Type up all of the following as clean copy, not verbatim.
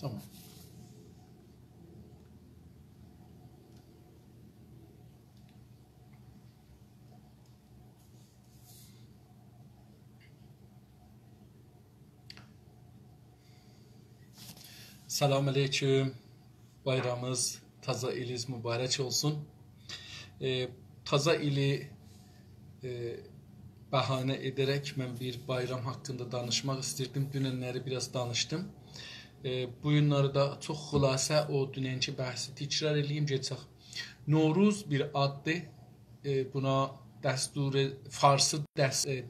Tamam. Salam aleyküm. Bayramımız, taza iliniz mübarek olsun. Taza ili bahane ederek ben bir bayram hakkında danışmak istedim. Dünenleri biraz danıştım. Bu günləri da çox xülasə o dünənki bəhsi təkrar edeyim geçək. Novruz bir addır. Buna Farsı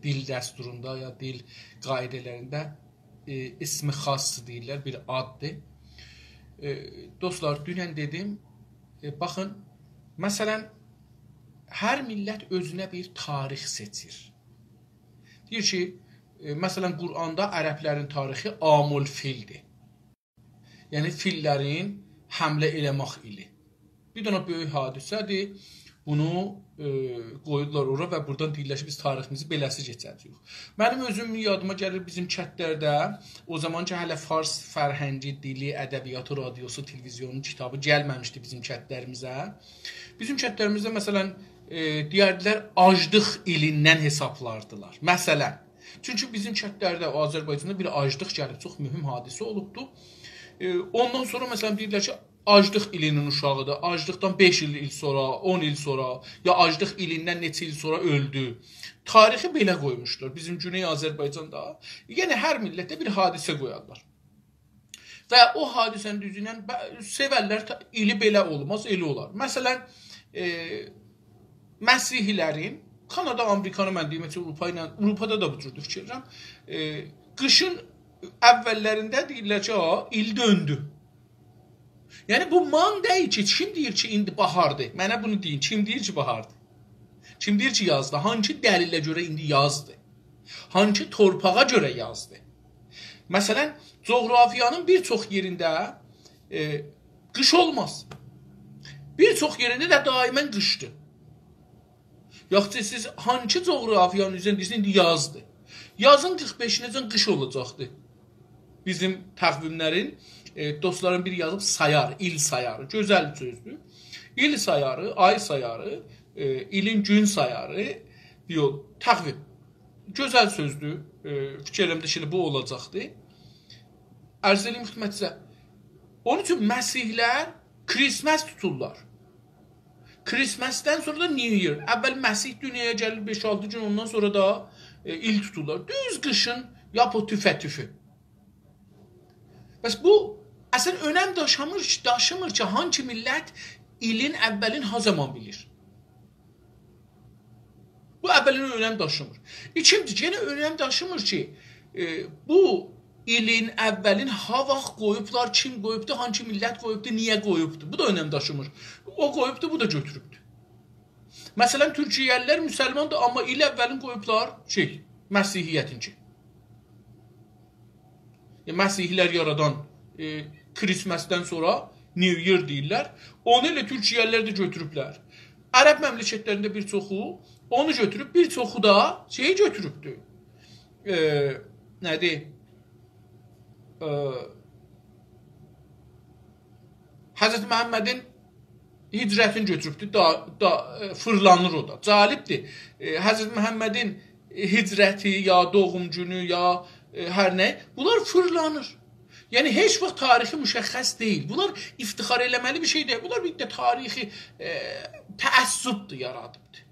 dil dəsturunda ya dil qaydalarında ismi xas deyirlər, bir addır. Dostlar, dünən dedim, baxın, məsələn, hər millət özünə bir tarix seçir. Deyir ki, məsələn, Quranda ərəblərin tarixi amul fildir. Yəni, fillərin həmlə eləmək ili. Bir dənə böyük hadisədir. Bunu qoydular ora və buradan deyirlər ki, biz tariximizi beləsi keçəcəyik. Mənim özüm yadıma gəlir bizim kətlərdə, o zaman ki, hələ fars fərhəngi, dili, ədəbiyyatı, radiosu, televizyonu, kitabı gəlməmişdi bizim kətlərimizə. Bizim kətlərimizdə, məsələn, deyərdilər, acdıq ilindən hesablardılar. Məsələn, çünki bizim kətlərdə, Azərbaycanda bir acdıq gəlib, çox mühüm hadisə olubdur. Ondan sonra, məsələn, deyirlər ki, acdıq ilinin uşağıdır, acdıqdan 5 il sonra, 10 il sonra, ya acdıq ilindən neçə il sonra öldü. Tarixi belə qoymuşlar bizim Güney Azərbaycanda. Yəni, hər millətdə bir hadisə qoyarlar. Və o hadisənin düzündən sevərlər, ili belə olmaz, eli olar. Məsələn, Məsihilərin, Kanada, Amerikanı mən deyim, Avropada da bu cürdür fikirəm, qışın əvvəllərində deyirlər ki, il döndü. Yəni, bu man deyil ki, kim deyir ki, indi bahardır? Mənə bunu deyin, kim deyir ki, bahardır? Kim deyir ki, yazdı? Hangi dəlilə görə indi yazdı? Hangi torpağa görə yazdı? Məsələn, coğrafiyanın bir çox yerində qış olmaz. Bir çox yerində də daimən qışdır. Yoxsa siz hangi coğrafiyanın üzrə deyirsiniz, indi yazdı? Yazın 45-necən qış olacaqdır. Bizim təqvimlərin dostların biri yazıb sayar, il sayarı, gözəl sözdür. İl sayarı, ay sayarı, ilin gün sayarı, təqvim. Gözəl sözdür, fikirlərimdə şimdi bu olacaqdır. Ərz edeyim xidmətinizə. Onun üçün Məsihlər Christmas tuturlar. Christmas'dən sonra da New Year. Əvvəl Məsih dünyaya gəlir 5-6 gün, ondan sonra da il tuturlar. Düz qışın yap o tüfə-tüfü. Bəs bu əslən önəm daşımır ki, hangi millət ilin əvvəlin ha zaman bilir. Bu əvvəlin önəm daşımır. İkincisi, yenə önəm daşımır ki, bu ilin əvvəlin ha vaxt qoyublar, kim qoyubdu, hangi millət qoyubdu, niyə qoyubdu. Bu da önəm daşımır. O qoyubdu, bu da götürübdü. Məsələn, Türkiyəlilər müsəlmandır, amma il əvvəlin qoyublar Məsihiyyətinki. Məsihlər yaradan Christmas'dən sonra New Year deyirlər. Onu ilə Türkiyəlilər də götürüblər. Ərəb məmləkətlərində bir çoxu onu götürüb, bir çoxu da şeyi götürübdü. Nədir? Həzrət Məhəmmədin hicrətini götürübdü, fırlanır o da. Calibdir. Həzrət Məhəmmədin hicrəti, ya doğum günü, ya hər nə, bunlar fırlanır. Yəni, heç vaxt tarixi müşəxəs deyil. Bunlar iftixar eləməli bir şey deyil. Bunlar bir də tarixi təəssübdür, yaradıbdır.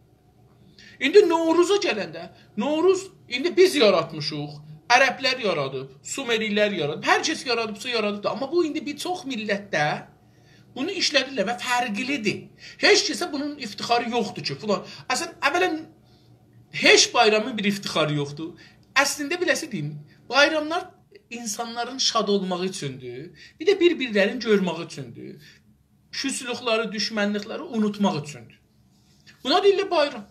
İndi Novruza gələndə, Novruz indi biz yaratmışıq, ərəblər yaradıb, Sumerilər yaradıb, hər kəs yaradıbsa yaradıbdır. Amma bu indi bir çox millətdə bunu işlədirlər və fərqlidir. Heç kəsə bunun iftixarı yoxdur ki, filan. Əslən, əvvələn heç bayramın bir iftixarı yoxdur. Əslində biləsi deyim, bayramlar insanların şad olmağı üçündür, bir də bir-birlərini görmək üçündür, küslükləri, düşmənlikləri unutmaq üçündür. Buna deyirlər bayram.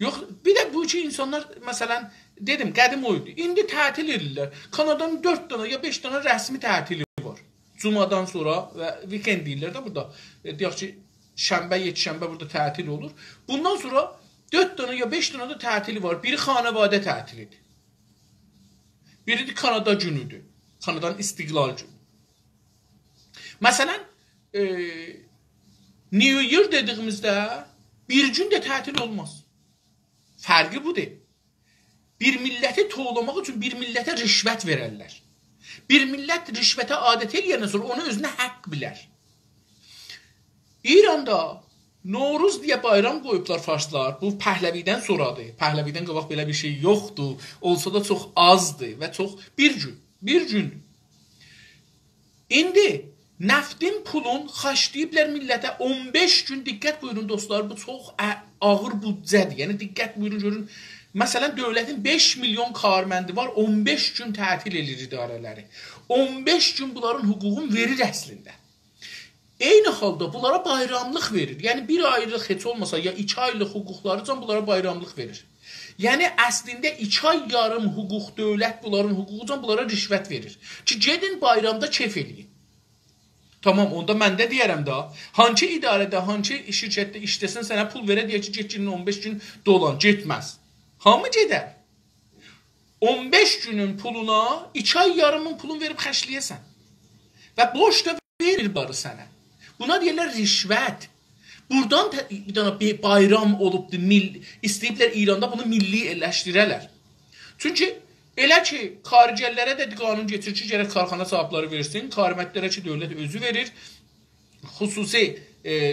Yox, bir də bu ki, insanlar, məsələn, dedim, qədim oydu, indi tətil edirlər. Kanadanın 4 dənə ya 5 dənə rəsmi tətili var. Cumadan sonra və weekend deyirlər də burada. Deyək ki, şənbə, yekşənbə burada tətil olur. Bundan sonra 4 dənə ya 5 dənə də tətili var. Biri xanəvadə tətilidir. Biri Kanada günüdür. Xanədan İstiqlal günü. Məsələn, New Year dediyimizdə bir gün də tətil olmaz. Fərqi budur. Bir milləti toğlamaq üçün bir millətə rişvət verərlər. Bir millət rişvətə adət eləyəndən sonra onu özünə haqq bilər. İranda Novruz deyə bayram qoyublar farslar. Bu Pəhləvidən sonradır. Pəhləvidən qabaq belə bir şey yoxdur. Olsa da çox azdır və çox bir gündür. İndi nəftin pulun xaçlayıblar millətə 15 gün, diqqət buyurun dostlar, bu çox ağır büdcədir. Yəni diqqət buyurun görün. Məsələn, dövlətin 5 milyon karməndi var, 15 gün tətil edir idarələri. 15 gün bunların hüququnu verir əslində. Eyni halda bunlara bayramlıq verir. Yəni bir aylıq heç olmasa ya 2 aylıq hüquqları can bunlara bayramlıq verir. Yəni əslində 2 ay yarım hüquq dövlət bunların hüququ can bunlara rişvət verir. Ki gedin bayramda kef eləyin. Tamam, onda mən də deyərəm da, hansı idarədə, hansı şirkətdə işləsən sənə pul verə deyə ki, get 15 gün dolan, getməz. Hamı gedər. 15 günün puluna 2 ay yarımın pulunu verib xərcləyəsən. Və borc da verir barı sənə. Buna deyirlər rişvət. Buradan bir bayram olubdur, istəyiblər İranda bunu milli eləşdirələr. Çünki elə ki, xaricələrə də qanun getirir ki, gərək karxana sahibləri versin, xarmətlərə ki, dövlət özü verir. Xüsusi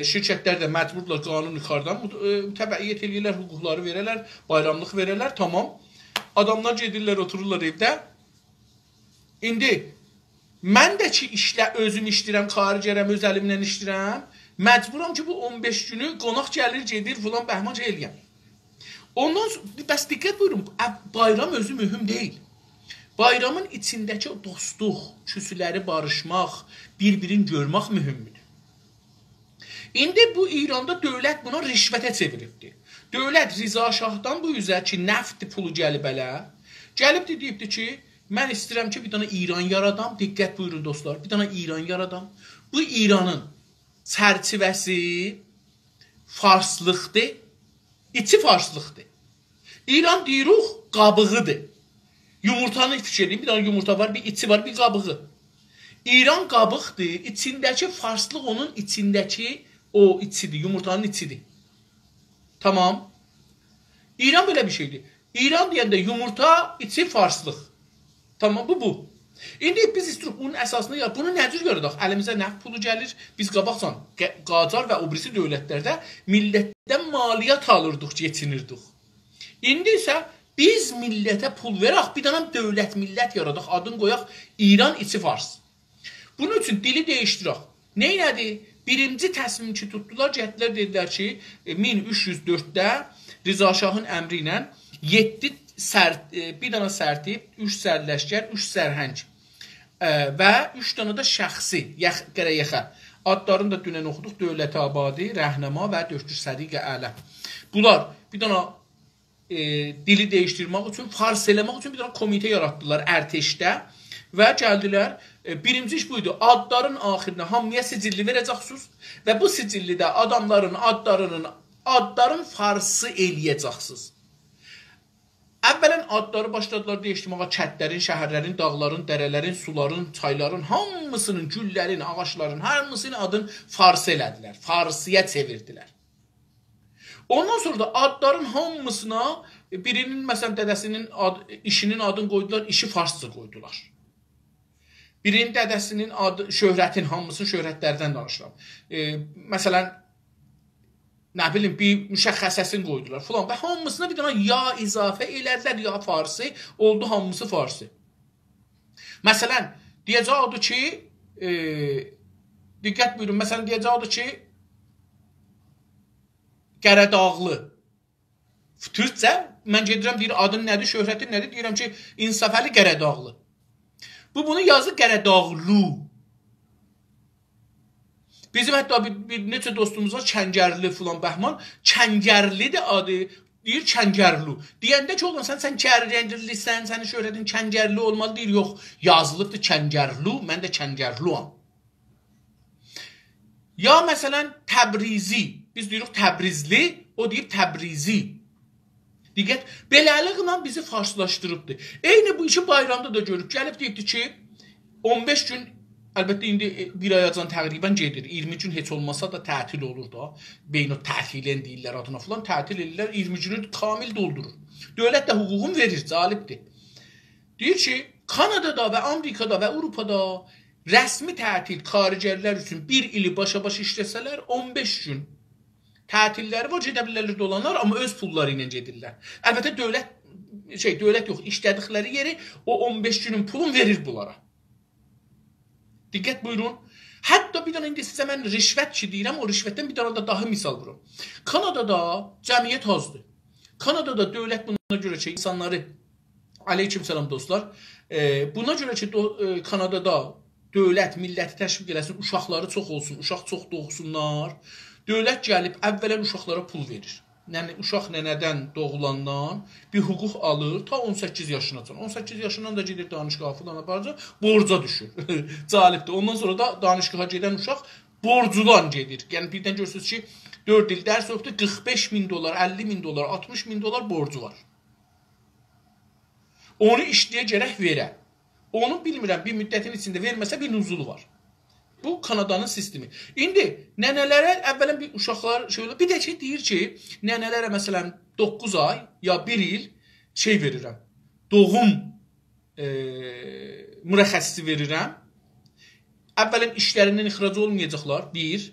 şirkətlər də məcburlar qanun yuxarıdan təbəiyyət eləyirlər, hüquqları verərlər, bayramlıq verərlər, tamam. Adamlar gedirlər, otururlar evdə. İndi mən də ki, özüm işləyirəm, xaricərəm, öz əlimlə işləyirəm, məcburam ki, bu 15 günü qonaq gəlir, gedir, filan bəhmac eləyəm. Ondan sonra, bəs diqqət buyurun, bayram özü mühüm deyil. Bayramın içindəki dostluq, küsüləri barışmaq, bir-birini görmək mühümdür. İndi bu İranda dövlət buna rişvətə çeviribdir. Dövlət Rıza Şahdan bu üzə ki, nəft pulu gəlib ələ, gəlibdir deyibdir ki, mən istəyirəm ki, bir dana İran yaradam, diqqət buyurun dostlar, bir dana İran yaradam. Bu İranın çərçivəsi farslıqdır, içi farslıqdır. İran deyiruq qabığıdır. Yumurtanı fikir edin, bir dana yumurta var, bir içi var, bir qabığı. İran qabıqdır, içindəki farslıq onun içindəki o içidir, yumurtanın içidir. Tamam. İran böyle bir şeydir. İran deyəndə yumurta, içi farslıq. Tamam, bu. İndi biz istirik bunun əsasını yap. Bunu nə cür görürük? Əlimizə nəft pulu gəlir. Biz qabaqsan Qacar və o birisi dövlətlərdə millətdən maliyyat alırdıq, geçinirdik. İndi isə biz millətə pul verək, bir dənə dövlət millət yaradıq, adını qoyaq İran içi fars. Bunun üçün dili dəyişdirək. Neynədir? Birinci təsmim ki tutdular, cəhdlər dedilər ki, 1304-də Rıza Şahın əmri ilə 7 bir dana sərtib, 3 sərləşkər, 3 sərhəng və 3 dana da şəxsi, qərəyəxə. Adlarını da dünən oxuduq, Dövlət Abadi, Rəhnəma və Döştür Sədiqə Ələ. Bunlar bir dana dili dəyişdirmək üçün, fars eləmək üçün bir dana komitə yaratdılar ərteşdə və gəldilər. Birinci iş buydu, adların axirinə hamıya sicilli verəcəksiniz və bu sicillidə adamların adların farsı eləyəcəksiniz. Əvvələn adları başladılar dəyişdirməyə, kətlərin, şəhərlərin, dağların, dərələrin, suların, çayların, hamısının, güllərin, ağaçların, hamısının adını farsı elədilər, farsıya çevirdilər. Ondan sonra da adların hamısına birinin, məsələn, dədəsinin işinin adını qoydular, işi farsça qoydular. Birinin dədəsinin adı, şöhrətin, hamısının şöhrətlərdən danışıram. Məsələn, nə bilim, bir müşəxxəsəsini qoydular falan. Və hamısına bir dənə ya izafə elədilər, ya farsi, oldu hamısı farsi. Məsələn, deyəcəkdir ki, diqqət buyurun, məsələn, deyəcəkdir ki, Qərədağlı. Türkcə, mən gedirəm, deyir, adın nədir, şöhrətin nədir, deyirəm ki, İnsafəli Qərədağlı. Bunu yazır Qərədağlı. Bizim hətta bir neçə dostumuz var, Çəngərli filan Bəhman. Çəngərlidir adı, deyir Çəngərli. Deyəndə ki, oğlan, sən Çəngərlisən, sənin şöhrətin Çəngərli olmalı, deyir, yox, yazılıbdır Çəngərli, mən də Çəngərliyəm. Ya məsələn, Təbrizi, biz deyirik Təbrizli, o deyir Təbrizi. Diqqət, beləliklə bizi farslaşdırıbdır. Eyni bu işi bayramda da görüb, gəlib deyibdir ki, 15 gün əlbəttə indi bir ayacan təqribən gedir. 20 gün heç olmasa da tətil olur da. Beynə tətilən deyirlər adına falan. Tətil edirlər 20 günü kamil doldurur. Dövlət də hüququn verir, cəlibdir. Deyir ki, Kanadada və Amerikada və Avropada rəsmi tətil xaricilər üçün bir ili başa-baş işləsələr 15 gün tətilləri var, gedə bilirlər dolanlar, amma öz pulları ilə gedirlər. Əlbəttə dövlət yox, işlədikləri yeri o 15 günün pulun verir bunlara. Diqqət buyurun. Hətta bir dənə indi sizə mən rişvət ki deyirəm, o rişvətdən bir dənə də daha misal vurum. Kanadada cəmiyyət azdır. Kanadada dövlət buna görə ki, insanları, aleyküm salam dostlar, buna görə ki, Kanadada dövlət milləti təşviq eləsin, uşaqları çox olsun, uşaq çox doğsunlar. Dövlət gəlib əvvələn uşaqlara pul verir. Yəni, uşaq nənədən doğulandan bir hüquq alır ta 18 yaşına. 18 yaşından da gedir danışqaha falan aparacaq, borca düşür. Cəlibdir. Ondan sonra da danışqaha gedən uşaq borcudan gedir. Yəni, birdən görürsünüz ki, 4 il dərs yoxdur, 45 min dolar, 50 min dolar, 60 min dolar borcu var. Onu işləyə gərək verə. Onu bilmirəm, bir müddətin içində verməsə bir nüzulu var. Bu Kanadanın sistemi. İndi nənələrə əvvələn bir uşaqlar bir də ki deyir ki, nənələrə məsələn 9 ay ya 1 il verirəm. Doğum mürəxəssisi verirəm. Əvvələn işlərindən ixrac olmayacaqlar. Bir,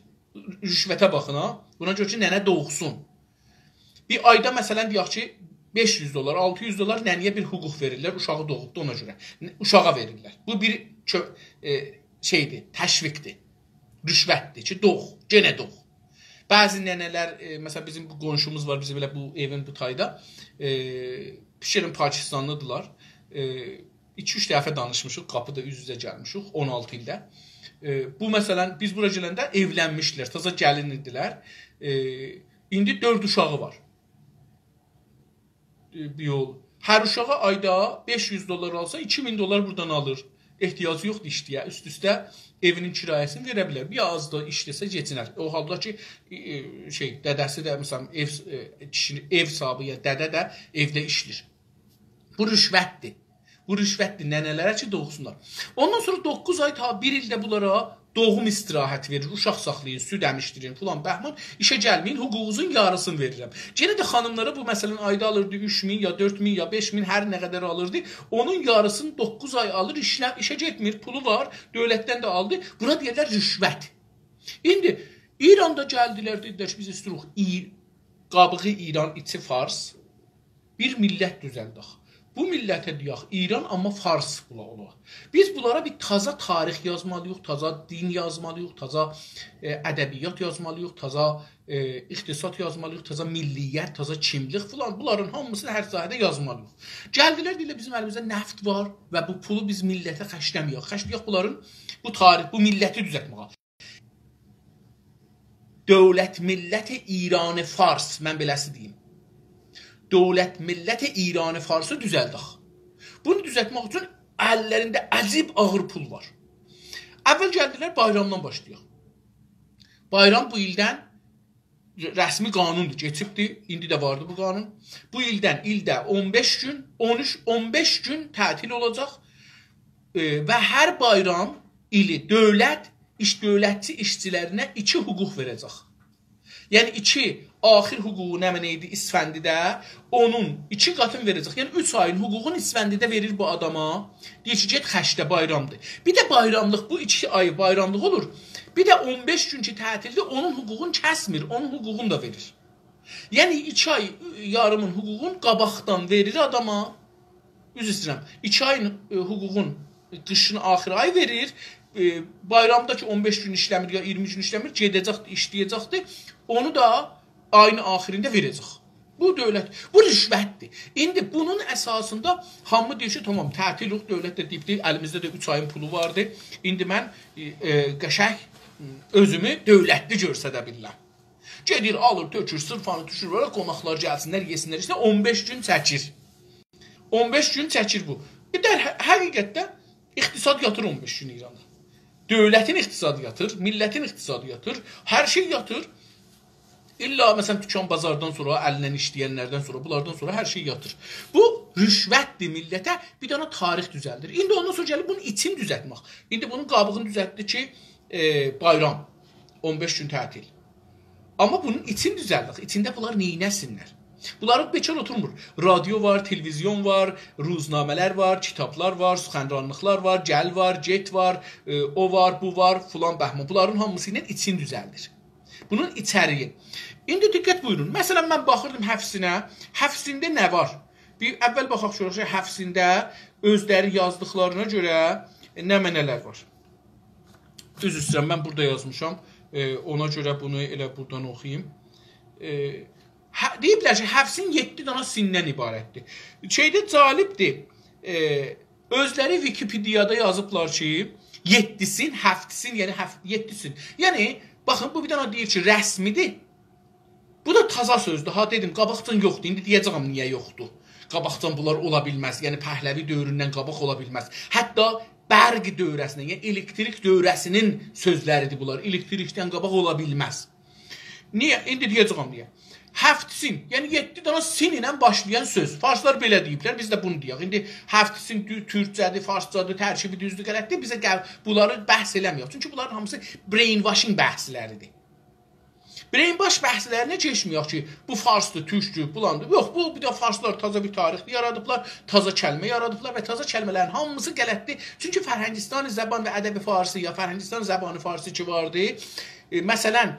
rüşvətə baxına. Buna görə ki, nənə doğsun. Bir ayda məsələn deyək ki, 500 dolar, 600 dolar nənəyə bir hüquq verirlər. Uşağı doğubdu ona görə. Uşağa verirlər. Bu bir təşviqdir, rüşvətdir ki, doğ, genə doğ. Bəzi nənələr, məsələn, bizim bu qonşumuz var, bizim belə bu evin bu tayda, pişirin Pakistanlıdırlar. 2-3 dəfə danışmışıq, qapıda üz-üzə gəlmişik, 16 ildə. Bu, məsələn, biz bura gələndə evlənmişdilər, taza gəlin idilər. İndi 4 uşağı var. Hər uşağa ayda 500 dolar alsa, 2000 dolar buradan alır. Ehtiyacı yoxdur işləyə. Üst-üstə evinin kirayəsini verə bilər. Bir az da işləsə geçinər. O halda ki, dədəsi də, məsələn, ev sahibi ya dədə də evdə işlir. Bu rüşvətdir. Bu rüşvətdir nənələrə ki, doğsunlar. Ondan sonra 9 ay ta 1 ildə bunlara doğum istirahət verir. Uşaq saxlayın, süd əmişdirin, filan bəhman. İşə gəlməyin, hüququnuzun yarısını verirəm. Yenə də xanımlara bu məsələn ayda alırdı 3000 ya 4000 ya 5000 hər nə qədər alırdı. Onun yarısını 9 ay alır, işə getmir, pulu var, dövlətdən də aldı. Buna deyirlər rüşvət. İndi İranda gəldilər, dedilər ki, biz istirik qabığı İran, içi Fars bir millət düzəldək. Bu millətə deyək İran, amma Fars olur. Biz bunlara bir taza tarix yazmalıyıq, taza din yazmalıyıq, taza ədəbiyyat yazmalıyıq, taza iqtisad yazmalıyıq, taza milliyyət, taza kimlik filan. Bunların hamısını hər sahədə yazmalıyıq. Gəldilər, deyirlər, bizim əlimizdə nəft var və bu pulu biz millətə xərcləməyək. Xərcləyək bunların bu tarix, bu milləti düzəltməyə. Dövlət milləti İran-ı Fars, mən beləsi deyim. Dövlət milləti İran-ı Farsı düzəldək. Bunu düzəltmək üçün əllərində əcib ağır pul var. Əvvəl gəldilər, bayramdan başlayaq. Bayram bu ildən rəsmi qanundur, keçibdir, indi də vardı bu qanun. Bu ildən ildə 15 gün, 13-15 gün tətil olacaq və hər bayram ili dövlət dövlətçi işçilərinə 2 hüquq verəcək. Yəni 2 axir hüququ nə mənə idi İsfəndidə, onun 2 qatını verəcək. Yəni 3 ayın hüququnu İsfəndidə verir bu adama. Deyir ki, get xəşdə bayramdır. Bir də bayramlıq, bu 2 ay bayramlıq olur. Bir də 15 günkü tətildə onun hüququnu kəsmir, onun hüququnu da verir. Yəni 2 ay yarımın hüququnu qabaqdan verir adama. Üzr istəyirəm. 2 ayın hüququn qışın axır ay verir. Bayramdakı 15 gün işləmir ya 20 gün işləmir, gedəcəkdir, işləyəcəkdir. Onu da ayın axirində verəcək. Bu dövlət, bu rüşvətdir. İndi bunun əsasında hamı deyir ki, tamam, tətil yox, dövlət də deyibdir, əlimizdə də 3 ayın pulu vardı. İndi mən qəşəng özümü dövlətli görsədə bilirəm. Gedir, alır, tökür, sırfanı düşür, belə qonaqlar gəlsinlər, yesinlər, işte 15 gün çəkir. 15 gün çəkir bu. Bir də həqiqətdə iqtisad yatır 15 gün İranda. Dövlətin iqtisadı yatır, millətin iqtisadı yatır, hər şey yatır. İlla məsələn dükan bazardan sonra, əlindən işləyənlərdən sonra, bunlardan sonra hər şey yatır. Bu rüşvətdir millətə, bir dənə tarix düzəldir. İndi ondan sonra gəlir bunun için düzəltmək. İndi bunun qabığını düzəltdi ki, bayram, 15 gün tətil. Amma bunun için düzəldik. İçində bunlar neynəsinlər? Bunların bekar oturmur. Radyo var, televizyon var, ruznamələr var, kitablar var, suxənranlıqlar var, gəl var, get var, o var, bu var, filan bəhman. Bunların hamısı ilə için düzəldir. Bunun içəriyi. İndi diqqət buyurun. Məsələn, mən baxırdım həfsinə. Həfsində nə var? Bir əvvəl baxaq görək, həfsində özləri yazdıqlarına görə nələr var. Düz istəyirəm, mən burada yazmışam. Ona görə bunu elə buradan oxuyayım. Deyiblər ki, həfsin 7 dana sindən ibarətdir. Şeydə calibdir. Özləri Wikipediyada yazıblar ki, 7-sin, həftisin, yəni 7-sin. Yəni, baxın, bu bir dana deyir ki, rəsmidir. Bu da taza sözdür. Ha, dedim, qabaqdan yoxdur. İndi deyəcəm, niyə yoxdur? Qabaqdan bunlar ola bilməz. Yəni, Pəhləvi dövründən qabaq ola bilməz. Hətta bərq dövrəsindən, yəni elektrik dövrəsinin sözləridir bunlar. Elektrikdən qabaq ola bilməz. Niyə? İndi deyəcəm, niyə? Həftisin, yəni 7 dana sin ilə başlayan söz. Farslar belə deyiblər, biz də bunu deyək. İndi həftisin türkcədir, farscadır, tərkibi düzdür, qələtdir. Bizə bunları bəhs eləməyək. Çünki bunların hamısı brainwashing bəhsləridir. Brainwash bəhslərinə keçməyək ki, bu farsdır, türkdür, bulandır. Yox, bu bir də farslar taza bir tarix yaradıblar, taza kəlmə yaradıblar və taza kəlmələrin hamısı qələtdir. Çünki Fərhəngistan zəban və ədəbi farsı ya Fərhəngistan zəbanı farsı ki vardı. Məsələn,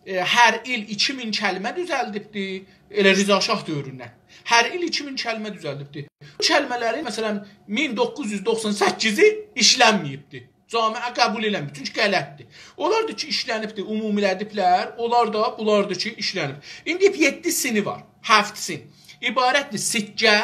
hər il 2000 kəlmə düzəldibdir, elə Rıza Şah dövründən. Hər il 2000 kəlmə düzəldibdir. Bu kəlmələrin, məsələn, 1998-i işlənməyibdir. Camiə qəbul eləmir, çünki qələtdir. Onlar da ki, işlənibdir, umumilədiblər, onlar da, bunlar da ki, işlənib. İndi 7 sini var, həftin. İbarətdir siccə.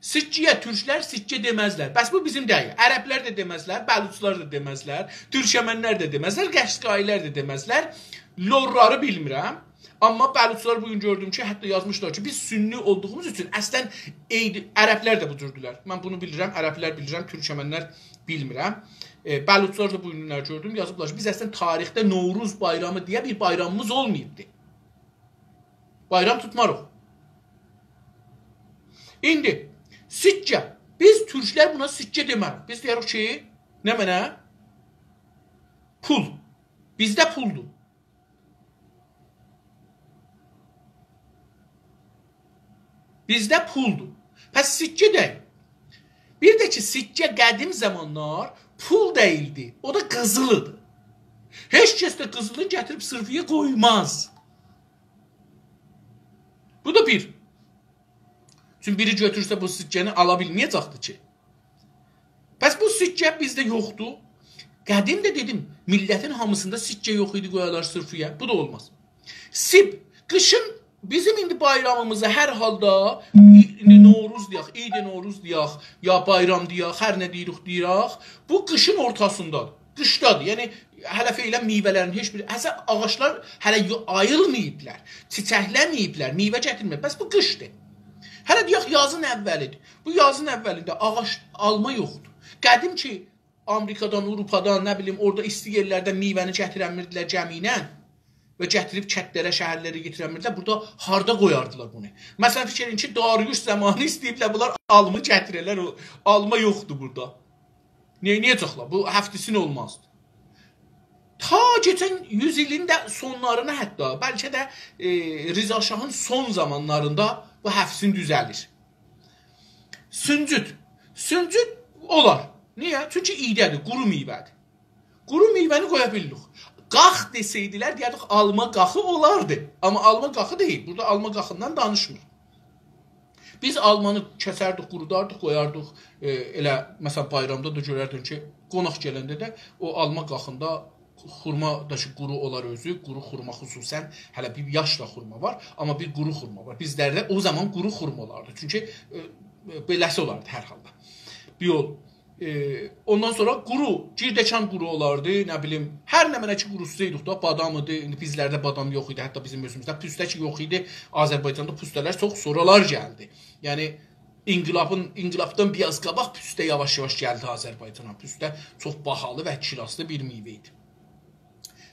Siccəyə türklər siccə deməzlər. Bəs bu bizim deyil. Ərəblər də deməzlər, bəluçlar da deməzlər, türkəmənlər də deməzlər, qəşqailər də deməzlər. Lorları bilmirəm. Amma bəluçlar bugün gördüm ki, hətta yazmışlar ki, biz sünni olduğumuz üçün əslən ərəblər də bu cürdülər. Mən bunu bilirəm, ərəblər bilirəm, türkəmənlər bilmirəm. Bəluçlar da bu günlər gördüm, yazıblar ki, biz əslən tarixdə Novruz bayramı deyə bir bayramımız olmayıbdır. Bayram tutmarıq. İndi, siccə. Biz türklər buna siccə demərik. Biz deyirik ki, nə mənə? Pul. Bizdə puldur. Bizdə puldur. Pəs siccə deyil. Bir də ki, siccə qədim zamanlar pul deyildi. O da qızılıdır. Heç kəs də qızılını gətirib sırfiyə qoymaz. Bu da bir. Çünki biri götürsə bu siccəni ala bilməyəcəkdir ki. Bəs bu siccə bizdə yoxdur. Qədim də dedim, millətin hamısında siccə yox idi qoyarlar sırfiyə. Bu da olmaz. Sib, qışın bizim indi bayramımıza hər halda indi Novruz deyək, İd-i Novruz deyək, ya bayram deyək, hər nə deyirik, bu qışın ortasındadır. Qışdadır. Yəni hələ feylən meyvələrin heç bir ağaclar hələ ayılmayıblar, çiçəkləməyiblər, meyvə gətirməyib. Bəs bu qışdır. Hələ deyək yazın əvvəlidir. Bu yazın əvvəlində ağac alma yoxdur. Qədim ki Amerikadan, Avropadan, nə bilim, orada isti yerlərdə meyvəni gətirəmirdilər cəminə və gətirib kətlərə, şəhərlərə getirəmirdilər. Burada harda qoyardılar bunu? Məsələn, fikir edin ki, Darius zamanı istəyiblər, bunlar alma gətirirlər, alma yoxdur burada. Neyəcəklər? Bu həftisin olmazdı. Ta geçən 100 ilin də sonlarına hətta, bəlkə də Rıza Şahın son zamanlarında bu həfsin düzəlir. Süncüd. Süncüd olar. Niyə? Çünki iyidədir, quru meyvədir. Quru meyvəni qoya bilirik. Qax desəydilər, deyədik, alma qaxı olardı. Amma alma qaxı deyil. Burada alma qaxından danışmır. Biz almanı kəsərdik, qurudardıq, qoyardıq. Elə, məsələn, bayramda da görərdin ki, qonaq gələndə də o alma qaxında xurma da ki, quru olar özü. Quru xurma xüsusən, hələ bir yaşla xurma var, amma bir quru xurma var. Bizlərdə o zaman quru xurma olardı. Çünki beləsi olardı hər halda. Bir yol. Ondan sonra quru, girdəkan quru olardı, nə bilim, hər nə mənə ki qurusuzaydıq da, badam idi, bizlərdə badam yox idi, hətta bizim özümüzdə püstə ki yox idi, Azərbaycanda püstələr çox sonralar gəldi. Yəni, İnqilabdan biraz qabaq püstə yavaş-yavaş gəldi Azərbaycana, püstə çox bahalı və kilaslı bir meyvə idi.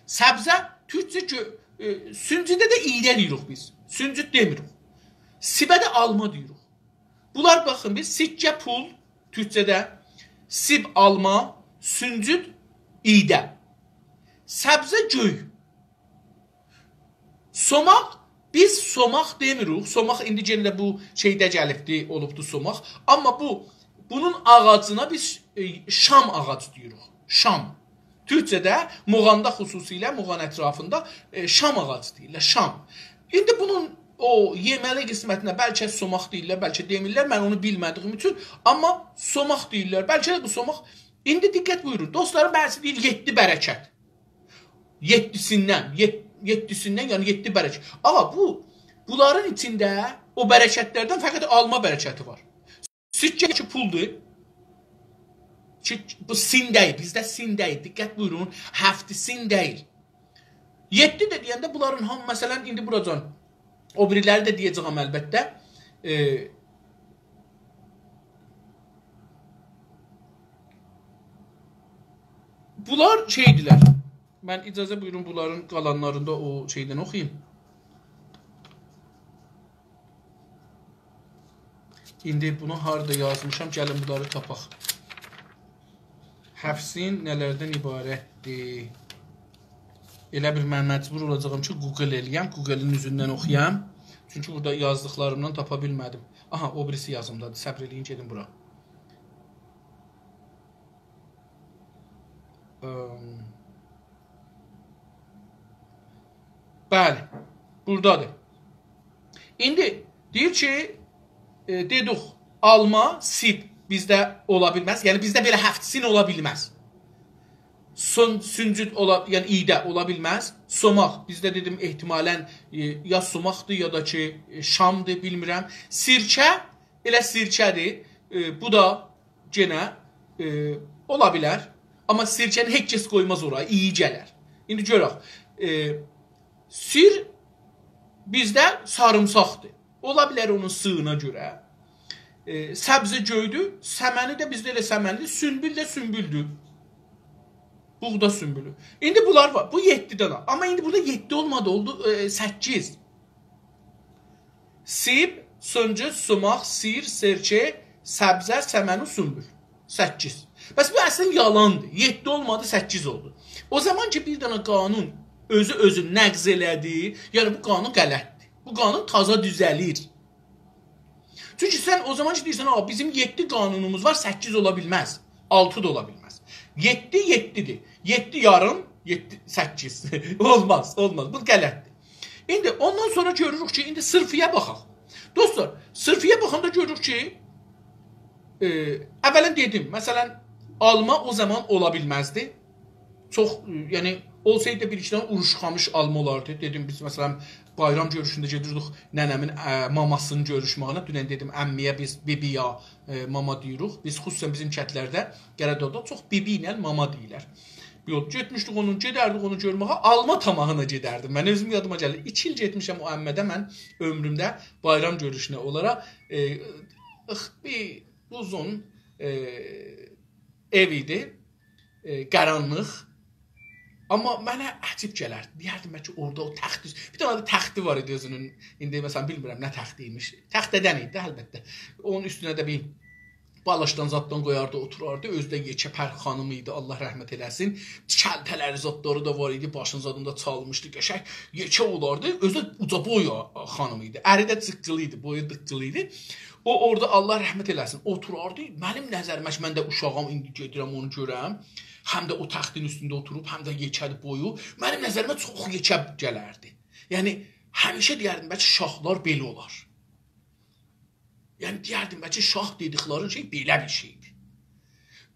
Səbzə, türkcə Süncüdə də iğdə deyirik biz. Süncüd demirik. Sibə də alma deyirik. Bunlar baxın biz siccə pul türkçədə, sib alma, süncüd iğdə. Səbzə göy. Somaq biz somaq demirik. Somaq indi yenə bu şeydə gəlibdi, olubdu somaq. Amma bunun ağacına biz şam ağacı deyirik. Şam. Türkçədə Muğanda xüsusilə Muğan ətrafında şam ağacı deyirlər, şam. İndi bunun o yeməli qismətinə bəlkə somaq deyirlər, bəlkə demirlər, mən onu bilmədiyim üçün, amma somaq deyirlər. Bəlkə də bu somaq, indi diqqət buyurun, dostlarım bəzi deyir 7 bərəkət. 7-sindən, yəni 7 bərəkət. Ağa bunların içində o bərəkətlərdən fəqət alma bərəkəti var. Siccə ki puldur. Bu sin deyil, bizdə sin deyil, diqqət buyurun, həfti sin deyil. 7 də deyəndə bunların hamı, məsələn, indi buracan, o biriləri də deyəcəyəm əlbəttə, bunlar şeydilər, mən icazə buyurun bunların qalanlarında o şeydən oxuyayım. İndi bunu harada yazmışam, gəlin bunları tapaq. Həfsin nələrdən ibarətdir? Elə bir mən məcbur olacağım ki, Google eləyəm, Google-in üzündən oxuyam. Çünki burada yazdıqlarımdan tapa bilmədim. Aha, o birisi yazımdadır, səbr eləyin, gedin bura. Bəli, buradadır. İndi deyir ki, dedik, alma, sib bizdə ola bilməz. Yəni bizdə belə həftisin ola bilməz. Süncüd yəni iğdə ola bilməz. Somaq bizdə dedim ehtimalən ya somaqdır ya da ki şamdır, bilmirəm. Sirkə elə sirkədir. Bu da yenə ola bilər. Amma sirkəni heç kəs qoymaz oraya, iyi gələr. İndi görək. Sir bizdə sarımsaqdır. Ola bilər onun sığına görə. Səbzi göydür, səməni də bizdə elə səməndir, sümbül də sümbüldür. Buğda sümbülü. İndi bunlar var, bu 7-dən al. Amma indi burada 7 olmadı, oldu 8. Sib, süncüd, sumaq, sir, serçe, səbzə, səməni, sümbül. 8. Bəs bu əslən yalandır. 7 olmadı, 8 oldu. O zaman ki bir dənə qanun özü nəqz elədi, yəni bu qanun qələtdir. Bu qanun taza düzəlir. Çünki sən o zaman ki deyirsən, bizim 7 qanunumuz var, 8 ola bilməz, 6 da ola bilməz. 7 7-dir. 7 yarım, 7 8. Olmaz, olmaz. Bu qələtdir. İndi ondan sonra görürük ki, indi sırfiyə baxaq. Dostlar, sırfiyə baxanda görürük ki, əvvələn dedim, məsələn, alma o zaman ola bilməzdi. Çox, yəni olsaydı bir iki dənə uruşxamış alma olardı. Dedim biz məsələn bayram görüşündə gedirdik nənəmin mamasının görüşməyinə. Dünən dedim əmmiyə biz bibi ya mama deyirik. Biz xüsusən bizim kətlərdə Qəradağda çox bibi ilə mama deyirlər. Yox, getmişdik onun, gedərdik onu görməyə, alma tamahına gedərdim. Mən özüm yadıma gəlir. 2 il getmişəm o əmmədə mən ömrümdə bayram görüşünə olaraq bir uzun ev idi. Qaranlıq. Amma mənə əcib gələrdi. Deyərdim ki, orada o təxt, bir dənə təxti var idi özünün. İndi məsələn bilmirəm nə təxti imiş. Təxtədən idi əlbəttə. Onun üstünə də bir balaşdan zaddan qoyardı, oturardı. Özü də Yekəpər xanımı idi, Allah rəhmət eləsin. Kəltələri zadları da var idi, başın zadında çalmışdı, qəşəng. Yekə olardı. Özü də uca boy xanım idi. Əri də çıqqılı idi, boyu dıqqılı idi. O orada Allah rəhmət eləsin, oturardı. Mənim nəzərimə mən də uşağam, indi gedirəm onu görəm. Həm də o təxtin üstündə oturub, həm də yekəli boyu. Mənim nəzərimə çox yekə gələrdi. Yəni, həmişə deyərdim, bəlkə şahlar belə olar. Yəni, deyərdim, bəlkə şah dediklərin şey belə bir şeydir.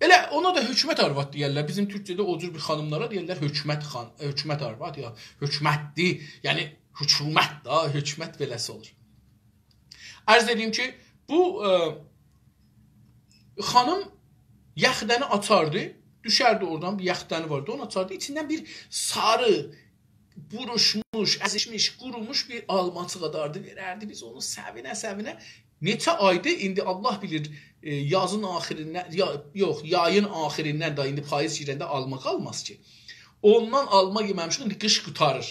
Elə ona da hökumət arvad deyərlər. Bizim Türkçədə o cür bir xanımlara deyərlər, hökumət arvad ya, hökumətdir. Yəni, hökumət da, hökumət beləsi olur. Ərz edeyim ki, bu xanım yaxdəni açardı. Düşərdi oradan, bir yaxdəni vardı, onu açardı. İçindən bir sarı, buruşmuş, əzişmiş, qurumuş bir almacıq adardı, verərdi. Biz onu səvinə. Neçə aydı, indi Allah bilir, yazın axirindən, yox, yayın axirindən da, indi payız girəndə alma qalmaz ki. Ondan alma yeməmişik, indi qış qutarır.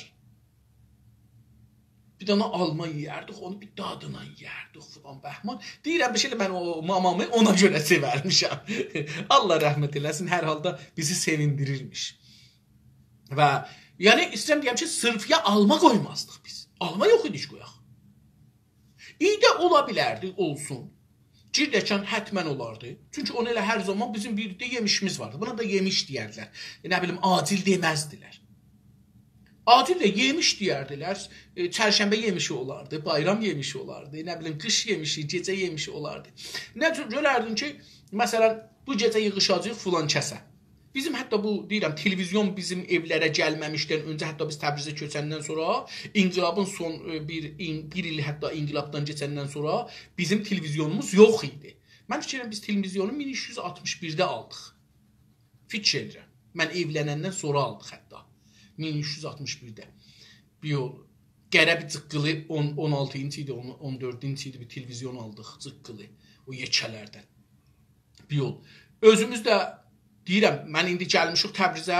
Bir dana alma yeyərdik, onu bir dadına yeyərdik falan bəhman. Deyirəm bir şeylə mən o mamamı ona görə sevərmişəm. Allah rəhmət eləsin, hər halda bizi sevindirirmiş. Və yəni istəyirəm deyəm ki, sırfıya alma qoymazdıq biz. Alma yox idi heç qoyaq. İyi də ola bilərdi, olsun. Cirdəkan hətmən olardı. Çünki onu elə hər zaman bizim bir də yemişimiz vardı. Buna da yemiş deyərdilər. Nə bilim, acil deməzdilər. Adil də yemiş deyərdilər, çərşənbə yemişi olardı, bayram yemişi olardı, nə bilim, qış yemişi, gecə yemişi olardı. Nə görərdin ki, məsələn, bu gecə yığışacaq filan kəsə. Bizim hətta bu, deyirəm, televizyon bizim evlərə gəlməmişdən öncə, hətta biz Təbrizə köçəndən sonra, inqilabın son bir il hətta inqilabdan keçəndən sonra bizim televizyonumuz yox idi. Mən fikirəm, biz televizyonu 1361-də aldıq. Fikir edirəm. Mən evlənəndən sonra aldıq hətta. 1361-də. Bir yol. Qərəbi cıqqılı 16-cı idi, 14-cü idi bir televizyon aldıq, cıqqılı. O yekələrdən. Bir yol. Özümüz də deyirəm, mən indi gəlmişik Təbrizə,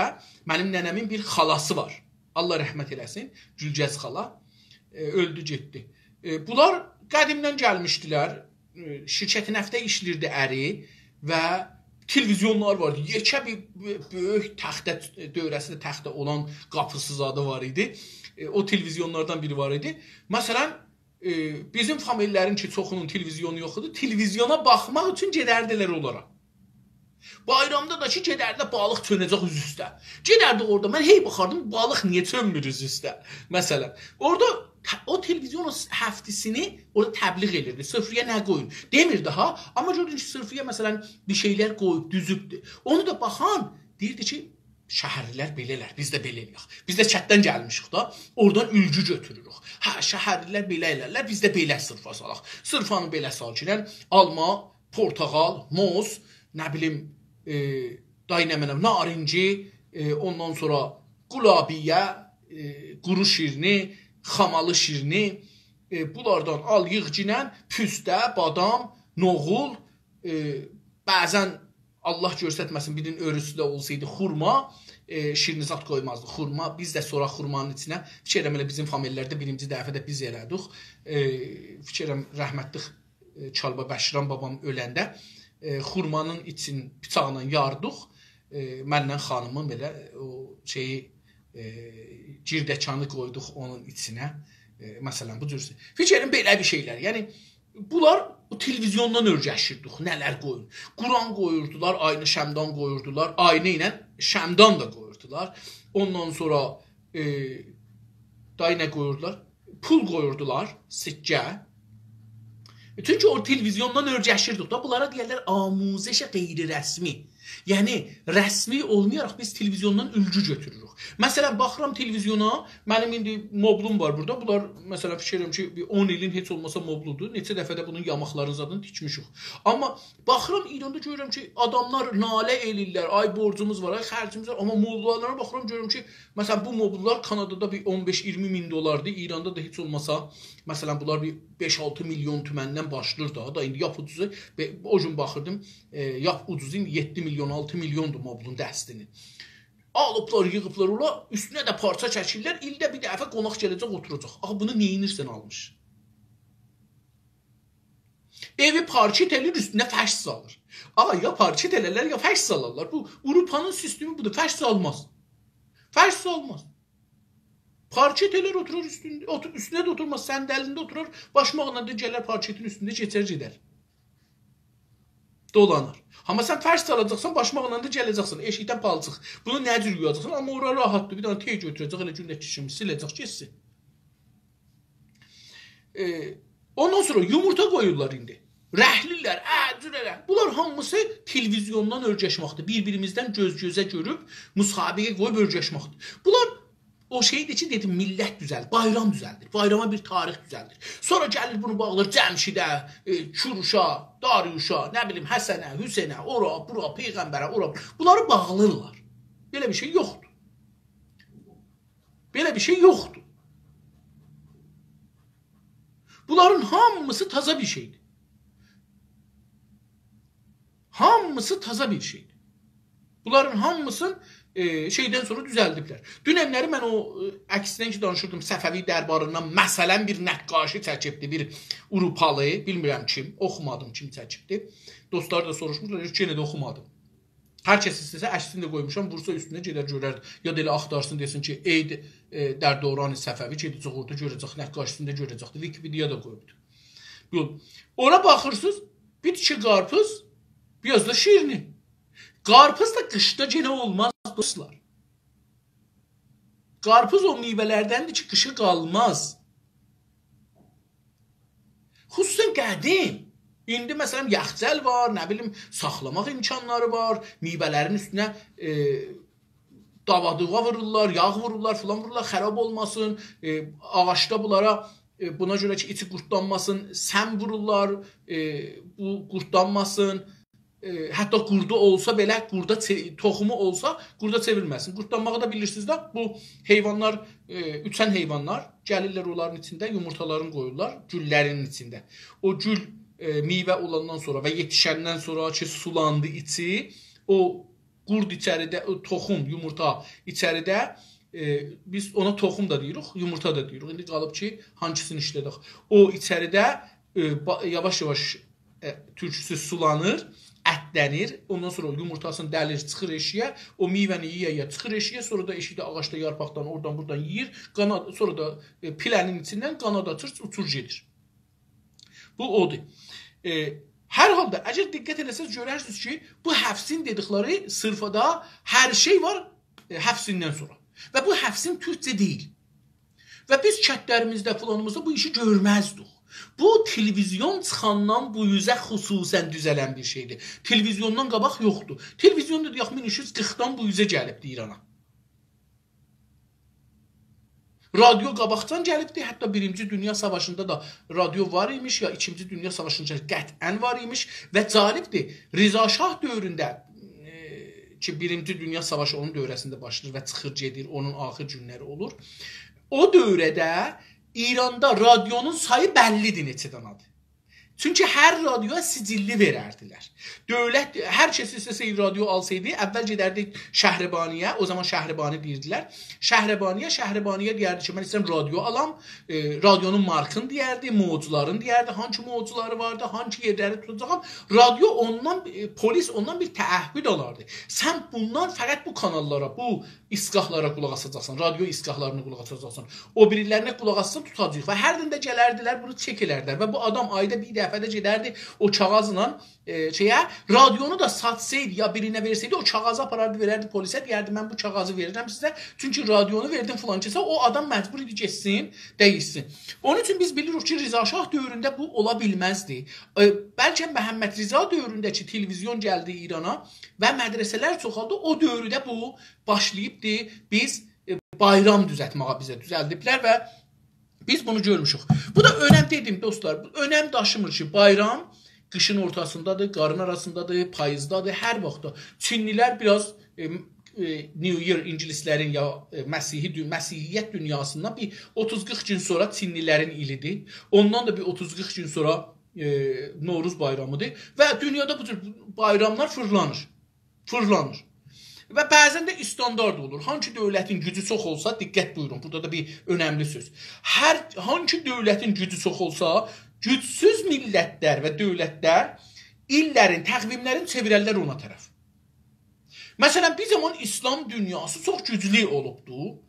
mənim nənəmin bir xalası var. Allah rəhmət eləsin, Gülgəz xala. Öldü, getdi. Bunlar qədimdən gəlmişdilər. Şirkəti nəftə işlirdi əri və televizyonlar vardı. Yekə bir böyük təxtə, dövrəsində təxtə olan qapısı zadı var idi. O televizyonlardan biri var idi. Məsələn, bizim famililərin ki, çoxunun televizyonu yox idi. Televizyona baxmaq üçün gedərdilər onlara. Bayramda da ki, gedərdə balıq çönəcək üz üstə. Gedərdi orada, mən hey baxardım, balıq niyə çönmür üz üstə? Məsələn, orada o televizyon həftisini orada təbliğ edirdi. Sırfıya nə qoyun? Demirdi ha. Amma gördün ki, sırfıya məsələn bir şeylər qoyub, düzübdü. Onu da baxan deyirdi ki, şəhərlilər belələr, biz də belə eləyək. Biz də çətdən gəlmişik da, oradan ülgü götürürük. Hə, şəhərlilər belə elərlər, biz də belə sırfa salaq. Sırfanı belə sal ki, alma, portağal, moz, nə bilim, narinci, ondan sonra qulabiyə, quru şirini, xamalı şirini, bunlardan al yığcinən, püstə, badam, noğul, bəzən Allah göstərməsin birinin örüsü də olsaydı xurma, şirini zat qoymazdı. Xurma, biz də sonra xurmanın içinə, fikirəm elə bizim famililərdə birinci dəfədə biz elədik. Fikirəm rəhmətli Çalba Bəşiran babam öləndə xurmanın için bıçaqla yardıq. Mənlə xanımın belə o şeyi girdəkanı qoyduq onun içinə. Məsələn, bu cür. Fikirəm belə bir şeylər. Yəni, bunlar o televizyondan örgəşirdik. Nələr qoyun. Quran qoyurdular, aynı şəmdan qoyurdular. Aynı ilə şəmdan da qoyurdular. Ondan sonra da nə qoyurdular? Pul qoyurdular, sikkə. Çünki o televizyondan örgəşirdik da. Bunlara deyərlər amuzəşə qeyri-rəsmi. Yəni, rəsmi olmayaraq biz televizyondan ülgü götürürük. Məsələn, baxıram televizyona, mənim indi moblum var burada. Bunlar, məsələn, fikirəm ki, 10 ilin heç olmasa mobludur. Neçə dəfədə bunun yamaqlarını zadını tikmişik. Amma baxıram, İranda görürəm ki, adamlar nalə elirlər, ay borcumuz var, ay xərcimiz var. Amma mobllarına baxıram, görürəm ki, məsələn, bu mobllar Kanadada bir 15-20 min dolardı. İranda da heç olmasa, məsələn, bunlar bir 5-6 milyon tüməndən başlayır da indi yap ucuzu, o gün baxırdım, yap ucuzu 7 milyon, 6 milyondur moblun dəstinin. Alıblar, yığıblar ola, üstünə də parça çəkirlər, ildə bir dəfə qonaq gələcək, oturacaq. Ağa, bunu neyinirsən almış? Evi parçet elir, üstünə fəş salır. Ağa, ya parçet elərlər, ya fəş salarlar. Bu, Avropanın sistemi budur, fəş salmaz. Fəş salmaz. Parçet elər, oturur üstündə, üstünə də oturmaz, səndəlində oturur, başmağına da gələr parçetin üstündə keçər gedər. Dolanır. Amma sən fərs salacaqsan, başmağına da gələcəksən, eşikdən palçıq. Bunu nə cür yuyacaqsan? Amma ora rahatdır. Bir dənə tey götürəcək, elə gündə kişimi siləcək, geçsin. Ondan sonra yumurta qoyurlar indi. Rəhlilər, cürələr. Bunlar hamısı televizyondan örgəşməkdir. Bir-birimizdən göz-gözə görüb, müsabiqə qoyub örgəşməkdir. Bunlar o şeydir ki, dedim, millət düzəldir, bayram düzəldir, bayrama bir tarix düzəldir. Sonra gəlir bunu bağlar Cəmşidə, Çuruşa, Dariyuşa, nə bilim, Həsənə, Hüseynə, ora, bura, Peyğəmbərə, ora. Bunları bağlırlar. Belə bir şey yoxdur. Belə bir şey yoxdur. Bunların hamısı taza bir şeydir. Hamısı taza bir şeydir. Bunların hamısının şeydən sonra düzəldiblər. Dünənləri mən o əksinə ki danışırdım, Səfəvi dərbarından məsələn bir nəqqaşi çəkibdi, bir Avropalı, bilmirəm kim, oxumadım kim çəkibdi. Dostlar da soruşmuşlar, yenə də oxumadım. Hər kəs istəsə əksini də qoymuşam, vursa üstünə gedər görər. Ya da elə axtarsın desin ki, ey Dərdoran Səfəvi gedəcək orada görəcək, nəqqaşisində görəcəkdir. Wikipedia da qoyubdu. Ona baxırsınız, bir tikə qarpız, biraz da şirini. Qarpız da qışda yenə olmaz dostlar. Qarpız o meyvələrdəndir ki, qışa qalmaz. Xüsusən qədim. İndi məsələn yaxcəl var, nə bilim, saxlamaq imkanları var. Meyvələrin üstünə davadığa vururlar, yağ vururlar, filan vururlar, xərab olmasın. Ağaçda bunlara buna görə ki, içi qurtlanmasın, sən vururlar, bu qurtlanmasın. Hətta qurdu olsa belə, toxumu olsa qurda çevirməsin. Qurtlanmağı da bilirsiniz də, bu heyvanlar, üçən heyvanlar gəlirlər onların içində, yumurtalarını qoyurlar güllərin içində. O gül meyvə olandan sonra və yetişəndən sonra ki, sulandı içi, o qurd içəridə, toxum, yumurta içəridə, biz ona toxum da deyirik, yumurta da deyirik. İndi qalıb ki, hangisini işlədik. O içəridə yavaş-yavaş türküsü sulanır, ətlənir, ondan sonra yumurtasını dəlir, çıxır eşiyə, o meyvəni yiyə çıxır eşiyə, sonra da eşikdə ağaçda yarpaqdan oradan buradan yeyir, sonra da pilənin içindən qanad açır, uçur gedir. Bu odur. Hər halda, əgər diqqət eləsəz görərsiniz ki, bu həfsin dedikləri sırfada hər şey var həfsindən sonra. Və bu həfsin türkcə deyil. Və biz kətlərimizdə, filanımızda bu işi görməzdik. Bu televizyon çıxandan bu yüzə xüsusən düzələn bir şeydir. Televizyondan qabaq yoxdur. Televizyon da deyək 1340-dan bu yüzə gəlibdir İrana. Radio qabaqdan gəlibdir. Hətta 1-ci Dünya Savaşında da radio var imiş, ya 2-ci Dünya Savaşında qətən var imiş. Və cəlibdir, Rıza Şah dövründə ki 1-ci Dünya Savaşı onun dövrəsində başlayır və çıxır gedir, onun axır günləri olur. O dövrədə İranda radyonun sayı bəllidir neçə danadır. Çünki hər radioya sicilli verərdilər. Dövlət, hər kəs istəsə radio alsaydı, əvvəl gedərdi Şəhribaniyə, o zaman Şəhribani deyirdilər. Şəhribaniyə deyərdi ki, mən istəyirəm radio alam, radionun markını deyərdi, mocuların deyərdi, hangi mocuları vardı, hangi yerləri tutacağım. Radio ondan, polis ondan bir təəhhüd alardı. Sən bundan fəqət bu kanallara, bu isqahlara qulaq asacaqsan, radio isqahlarına qulaq asacaqsan. O birilərinə qulaq assan tutacaq və hər dində gələrdilər, bunu çek elərdilər və bu adam ayda bir dəfədə gedərdi o kağızla radionu da satsaydı ya birinə versəydi, o kağızı aparardı, verərdi polisə, deyərdi mən bu kağızı verirəm sizə, çünki radionu verdim filan kəsə, o adam məcbur idi geçsin, dəyişsin. Onun üçün biz bilirik ki, Rıza Şah dövründə bu ola bilməzdi. Bəlkə Məhəmməd Rıza dövründəki televizyon gəldi İrana və mədrəsələr çoxaldı, o dövrdə bu başlayıbdı, biz bayram düzəltməyə bizə düzəldiblər və biz bunu görmüşük. Bu da önəm dedim dostlar, önəm daşımır ki, bayram qışın ortasındadır, qarın arasındadır, payızdadır, hər vaxtda. Çinlilər biraz New Year ingilislərin ya Məsihiyyət dünyasından bir 30-40 gün sonra Çinlilərin ilidir. Ondan da bir 30-40 gün sonra Novruz bayramıdır və dünyada bu tür bayramlar fırlanır. Və bəzən də istandart olur. Hangi dövlətin gücü çox olsa, diqqət buyurun, burada da bir önəmli söz. Hangi dövlətin gücü çox olsa, gücsüz millətlər və dövlətlər illərin, təqvimlərin çevirərlər ona tərəf. Məsələn, bir zaman İslam dünyası çox güclü olubdu.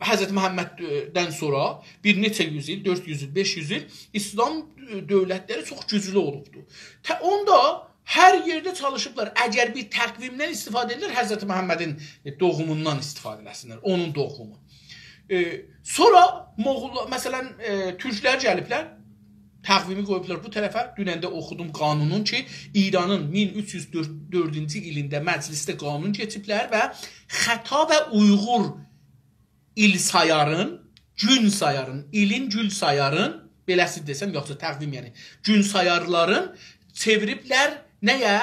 Həzrət Məhəmməddən sonra bir neçə yüz il, 400 il, 500 il İslam dövlətləri çox güclü olubdu. Onda hər yerdə çalışıblar. Əgər bir təqvimdən istifadə edirlər, Həzrət Məhəmmədin doğumundan istifadə eləsinlər, onun doğumu. Sonra məsələn, türklər gəliblər, təqvimi qoyublar bu tərəfə. Dünəndə oxudum qanunun ki, İranın 1304-cü ilində məclisdə qanun keçiblər və Xəta və Uyğur il sayarın, gün sayarın, ilin gül sayarın, beləsi desəm, yoxsa təqvim yəni, gün sayarların çeviriblər nəyə?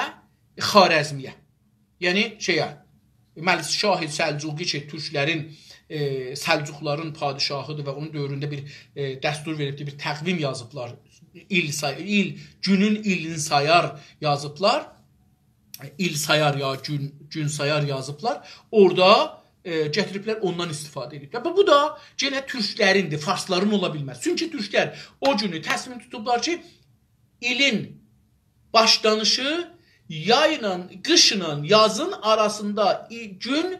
Xarəzmiyə. Yəni Məlis Şah Səlcuqi ki, türklərin, Səlcuqların padişahıdır və onun dövründə bir dəstur veribdir, bir təqvim yazıblar. Günün ilin sayar yazıblar. il sayar ya gün sayar yazıblar. Orada gətiriblər ondan istifadə ediblər. Bu da yenə türklərindir, farsların ola bilməz. Çünki türklər o günü təsmin tutublar ki, ilin başlanışı yayla, qışla, yazın arasında gün,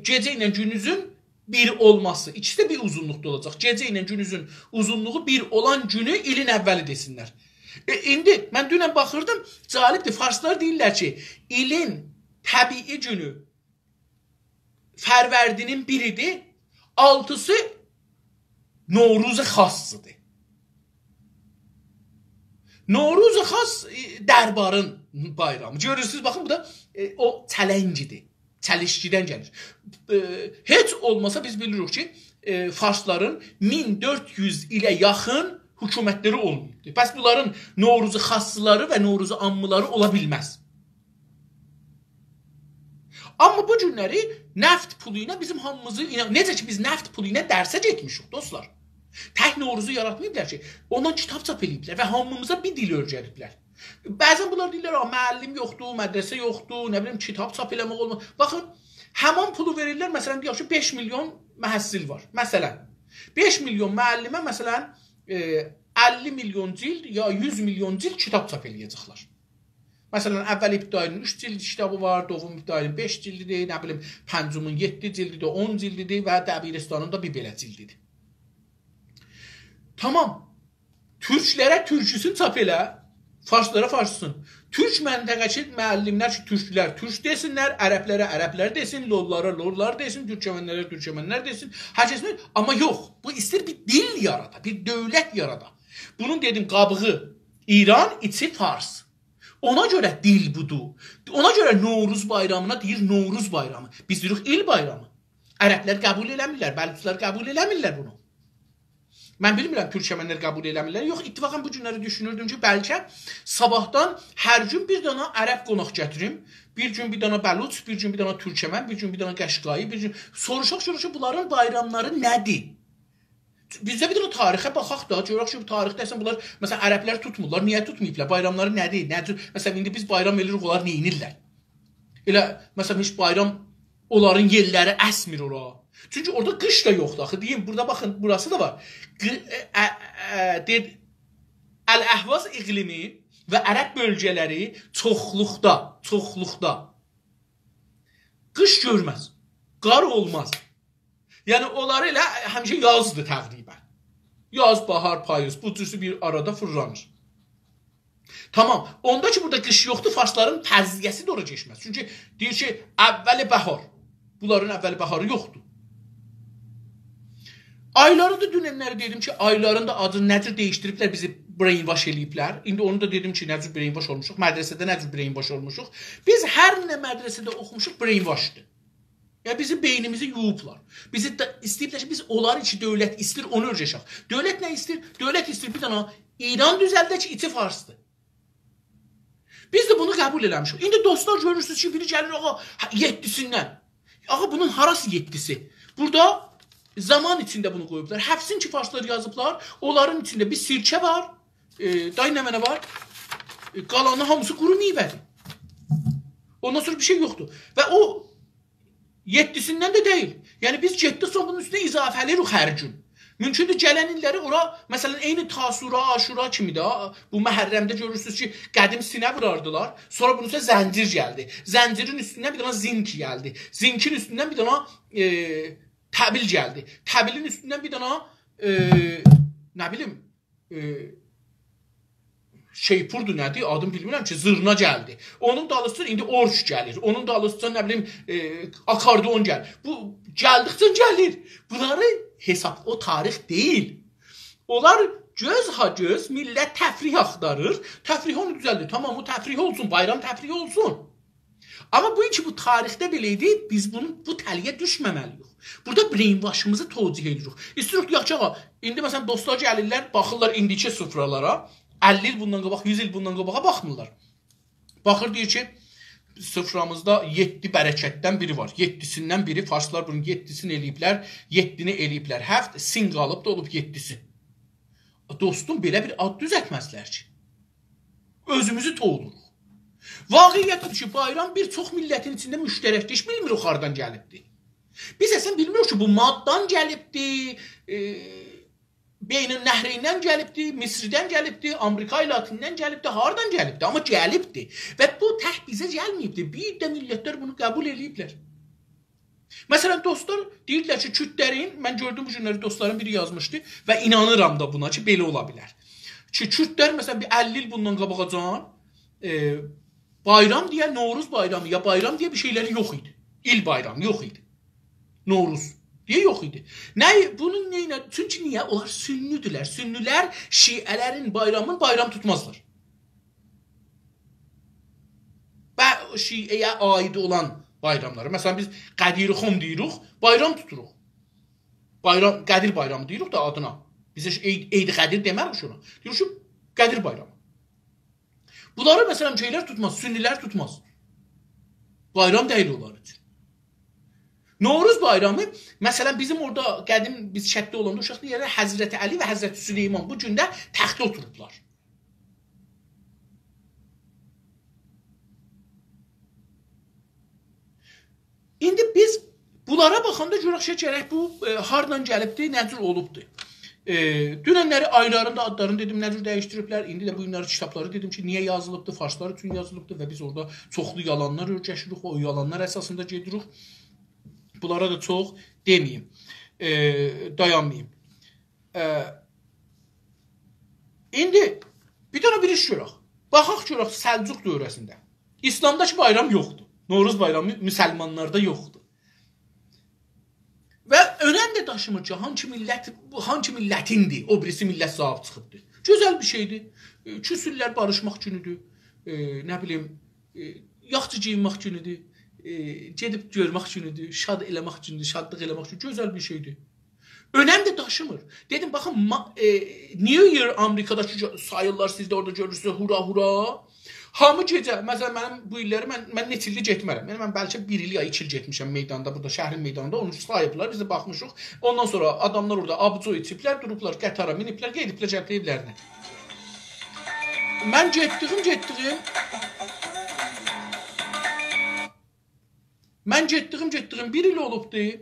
gecə ilə gündüzün bir olması. İkisi də bir uzunluqda olacaq. Gecə ilə gündüzün uzunluğu bir olan günü ilin əvvəli desinlər. İndi mən dünən baxırdım, cəlibdir. Farslar deyirlər ki, ilin təbii günü Fərvərdinin biridir, 6-sı Novruz-u xassıdır. Novruz-u xass dərbarın bayramı. Görürsünüz, baxın, bu da o çələngidir. Çəlişkidən gəlir. Heç olmasa biz bilirik ki, Farsların 1400 ilə yaxın hökumətləri olmayıbdır. Bəs bunların Novruz-u xassıları və Novruz-u ammıları ola bilməz. Amma bu günləri nəft pulu ilə bizim hamımızı, necə ki biz nəft pulu ilə dərsə getmişik, dostlar. Tək Novruzu yaratmayıblar ki, ondan kitab çap ediblər və hamımıza bir dil öyrədiblər. Bəzən bunlar deyirlər, müəllim yoxdur, mədrəsə yoxdur, nə bilim, kitab çap eləmək olmaz. Baxın, həman pulu verirlər, məsələn, deyək ki, 5 milyon məhəssil var. Məsələn, 5 milyon müəllimə, məsələn, 50 milyon cild ya 100 milyon cild kitab çap eləyəcəklər. Məsələn, əvvəl ibtidainin 3 cildi kitabı var, doğum ibtidainin 5 cildidir, nə bilim, pəncumun 7 cildidir, 10 cildidir və dəbiristanın da bir belə cildidir. Tamam, türklərə türküsün çap elə, farslara farsısın. Türk məntəqəçi müəllimlər ki, türklər türk desinlər, ərəblərə ərəblər desin, lollara lollar desin, türkçəmənlərə türkçəmənlər desin, həcəsini, amma yox, bu istəyir bir dil yarada, bir dövlət yarada. Bunun dedim qabığı İran, içi Fars. Ona görə dil budur. Ona görə Novruz bayramına deyir Novruz bayramı. Biz deyirik il bayramı. Ərəblər qəbul eləmirlər, bəluçlar qəbul eləmirlər bunu. Mən bilmirəm türkçəmənlər qəbul eləmirlər. Yox, ittifaqən bu günləri düşünürdüm ki, bəlkə sabahdan hər gün bir dana ərəb qonaq gətirim. Bir gün bir dana bəluç, bir gün bir dana türkçəmən, bir gün bir dana qəşqayı, bir gün soruşaq bunların bayramları nədir? Bizdə bir dənə tarixə baxaq da, görək ki, bu tarixdə əsən bunlar, məsələn, ərəblər tutmurlar, niyə tutmayıblar, bayramları nədir, məsələn, indi biz bayram edirik, onlar neyinirlər? Elə, məsələn, heç bayram, onların yerləri əsmir ora. Çünki orada qış da yoxdur, axı, deyim, burada baxın, burası da var. Əl-Əhvaz iqlimi və ərəb bölgələri çoxluqda. Qış görməz, qar olmaz. Yəni, onları elə həmişə yazdır təqribən. Yaz, bahar, payız, bu cüsü bir arada fırlanır. Tamam, onda ki, burada qış yoxdur, farsların tərziyəsi də ora geçməz. Çünki deyir ki, əvvəli bəhar. Bunların əvvəli bəharı yoxdur. Ayları da dünənləri dedim ki, ayların da adını nəcür dəyişdiriblər, bizi brainwash eləyiblər. İndi onu da dedim ki, nəcür brainwash olmuşuq, mədrəsədə nəcür brainwash olmuşuq. Biz hər nə mədrəsədə oxumuşuq, brainwashdır. Yəni, bizim beynimizi yuyublar. Bizi istəyiblər ki, biz onlar içi dövlət istəyir, onu örəcək. Dövlət nə istəyir? Dövlət istəyir bir dana İran düzəldə ki, içi farsdır. Biz də bunu qəbul eləmişik. İndi dostlar görürsünüz ki, biri gəlir, ağa, 7-sindən. Ağa, bunun harası 7-si? Burada zaman içində bunu qoyublar. Həfsin ki, farslar yazıblar. Onların içində bir sirkə var. Day nə mənə var? Qalanı hamısı quru meyvədir. Ondan sonra bir şey yoxdur. Və o 7-sindən də deyil. Yəni biz 7 son bunun üstünə izafəlirik hər gün. Mümkündür gələn illəri ora, məsələn, eyni Tasura, Aşura kimi də, bu Məhərrəmdə görürsünüz ki, qədim sinə vurardılar. Sonra bunun üstünə zəncir gəldi. Zəncirin üstündən bir dana zink gəldi. Zinkin üstündən bir dana təbil gəldi. Təbilin üstündən bir dana, nə bilim, şeypurdur nədir, adım bilmirəm ki, zırna gəldi. Onun dalısından indi orş gəlir. Onun dalısından, nə bilim, akordeon gəlir. Bu, gəldikcə gəlir. Bunları hesab, o tarix deyil. Onlar göz millət təfrih axtarır. Təfrih onu düzəldir. Tamam, o təfrih olsun, bayram təfrih olsun. Amma bu ki, bu tarixdə belə idi, biz bu təliyə düşməməliyik. Burada brainwashımızı tozih edirik. İstəyirik, yaxçağa, indi məsələn, dostlar gəlirlər, baxırlar indiki süfralara, 50 il bundan qabaq, 100 il bundan qabağa baxmırlar. Baxır, deyir ki, sıframızda 7 bərəkətdən biri var. 7-sindən biri, farslar bunun 7-sini eləyiblər, 7-ni eləyiblər. Həft, sin qalıb da olub 7-si. Dostum, belə bir ad düzətməzlər ki. Özümüzü toğuluruq. Vaqiyyətdir ki, bayram bir çox millətin içində müştərəkdir. Heç bilmirik hardan gəlibdir. Biz əslən bilmirik ki, bu Maddan gəlibdir, Beynün Nəhrindən gəlibdir, Misirdən gəlibdir, Amerika Latindən gəlibdir, hardan gəlibdir? Amma gəlibdir. Və bu tək bizə gəlməyibdir. Bir də millətlər bunu qəbul ediblər. Məsələn, dostlar deyirlər ki, Kürdlərin, mən gördüm bu günləri dostların biri yazmışdı və inanıram da buna ki, belə ola bilər. Ki, Kürdlər, məsələn, bir 50 il bundan qabaqacan bayram deyə, Novruz bayramı ya bayram deyə bir şeyləri yox idi. İl bayramı yox idi. Novruz deyə yox idi. Bunun neyinə? Çünki niyə? Onlar sünnüdülər. Sünnülər şiələrin bayramını bayram tutmazlar. Və şiəyə aid olan bayramları. Məsələn, biz Qədir-xum deyirik, bayram tuturuq. Qədir bayramı deyirik da adına. Bizə Eid-i Qədir demərik şuna. Deyirik ki, Qədir bayramı. Bunları məsələn şeylər tutmaz, sünnilər tutmaz. Bayram deyil onlar üçün. Novruz bayramı, məsələn, bizim orada qədim, biz şəhətdə olanda uşaqda yerə Həzrəti Əli və Həzrəti Süleyman bu gündə təxtə oturublar. İndi biz bunlara baxanda görək gərək bu hardan gəlibdir, nə cür olubdur. Dünənləri aylarında adlarını dedim, nə cür dəyişdiriblər. İndi də bu günləri kitabları dedim ki, niyə yazılıbdır, farslar üçün yazılıbdır və biz orada çoxlu yalanlar öyrəşirik, o yalanlar əsasında gedirik. Bunlara da çox deməyim, dayanmayayım. İndi bir dənə bir iş görək. Baxaq görək Səlcuq dövrəsində. İslamdakı bayram yoxdur. Novruz bayramı müsəlmanlarda yoxdur. Və önəm də daşımır ki, hangi millətindir, o birisi millət sahib çıxıbdır. Gözəl bir şeydir. Küsürlər barışmaq günüdür. Nə bilim, yaxşı geyinmək günüdür. Gedib görmək günüdür. Şad eləmək günüdür. Şadlıq eləmək günüdür. Gözəl bir şeydir. Önəm də daşımır. Dedim, baxın, New Year Amerikadakı sayırlar, siz də orada görürsünüz, hura hura. Hamı gecə, məsələn, mənim bu illəri, mən neçə ildir getmərəm. Mən bəlkə 1 il ya 2 il getmişəm meydanda, burada şəhrin meydanında, onu sayıblar, biz də baxmışıq. Ondan sonra adamlar orada abco içiblər, durublar, qətara miniblər, gediblər cəbdə evlərinə. Mən getdiyim 1 il olubdur.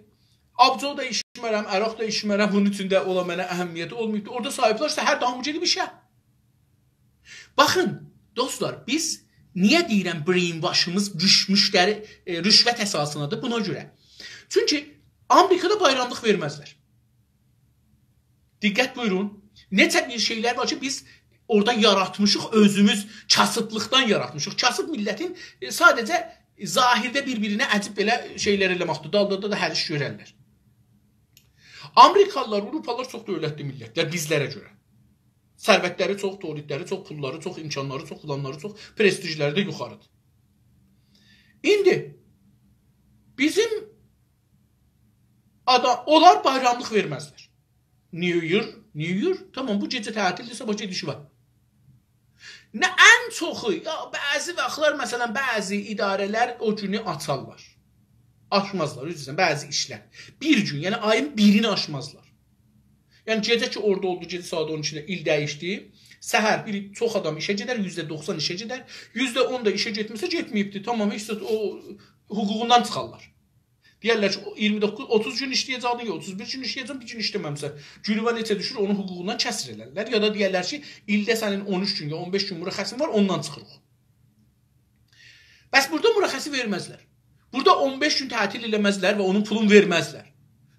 Abco da içmərəm, əraq da içmərəm, bunun üçün də ola mənə əhəmiyyəti olmayıbdır. Orada sayıblar, səhər damı gedib işə. Baxın, dostlar, biz niyə deyirəm brainwashımız rüşvət əsasınadır buna görə? Çünki Amerikada bayramlıq verməzlər. Diqqət buyurun. Necə bir şeylər var ki, biz orada yaratmışıq, özümüz kasıblıqdan yaratmışıq. Kasıb millətin sadəcə zahirdə bir-birinə əcib belə şeylər eləməkdir. Dalda da hər iş görərlər. Amerikalılar, Avropalılar çox dövlətli millətlər bizlərə görə. Sərvətləri çox, toritləri çox, pulları çox, imkanları çox, planları çox, prestijləri də yuxarıdır. İndi bizim onlar bayramlıq verməzlər. New Year, tamam, bu gecə tətildir, sabah gedişi var. Nə ən çoxu, bəzi vaxtlar, məsələn, bəzi idarələr o günü açarlar. Açmazlar, üzrsən, bəzi işlər. Bir gün, yəni ayın 1-ini açmazlar. Yəni gecə ki orada oldu, gecə saat 12-də il dəyişdi. Səhər çox adam işə gedər, %90 işə gedər. %10 da işə getmirsə getməyibdir. Tamam, heç o hüququndan çıxarlar. Deyərlər ki 30 gün işləyəcəkdin, 31 gün işləyəcəkdin, bir gün işləməmsə, günüvə necə düşür, onun hüququndan kəsr elərlər. Ya da deyərlər ki, ildə sənin 13 gün ya 15 gün mürəxxəsin var, ondan çıxırıq. Bəs burada mürəxxəsi verməzlər. Burada 15 gün tətil eləməzlər və onun pulunu verməzlər.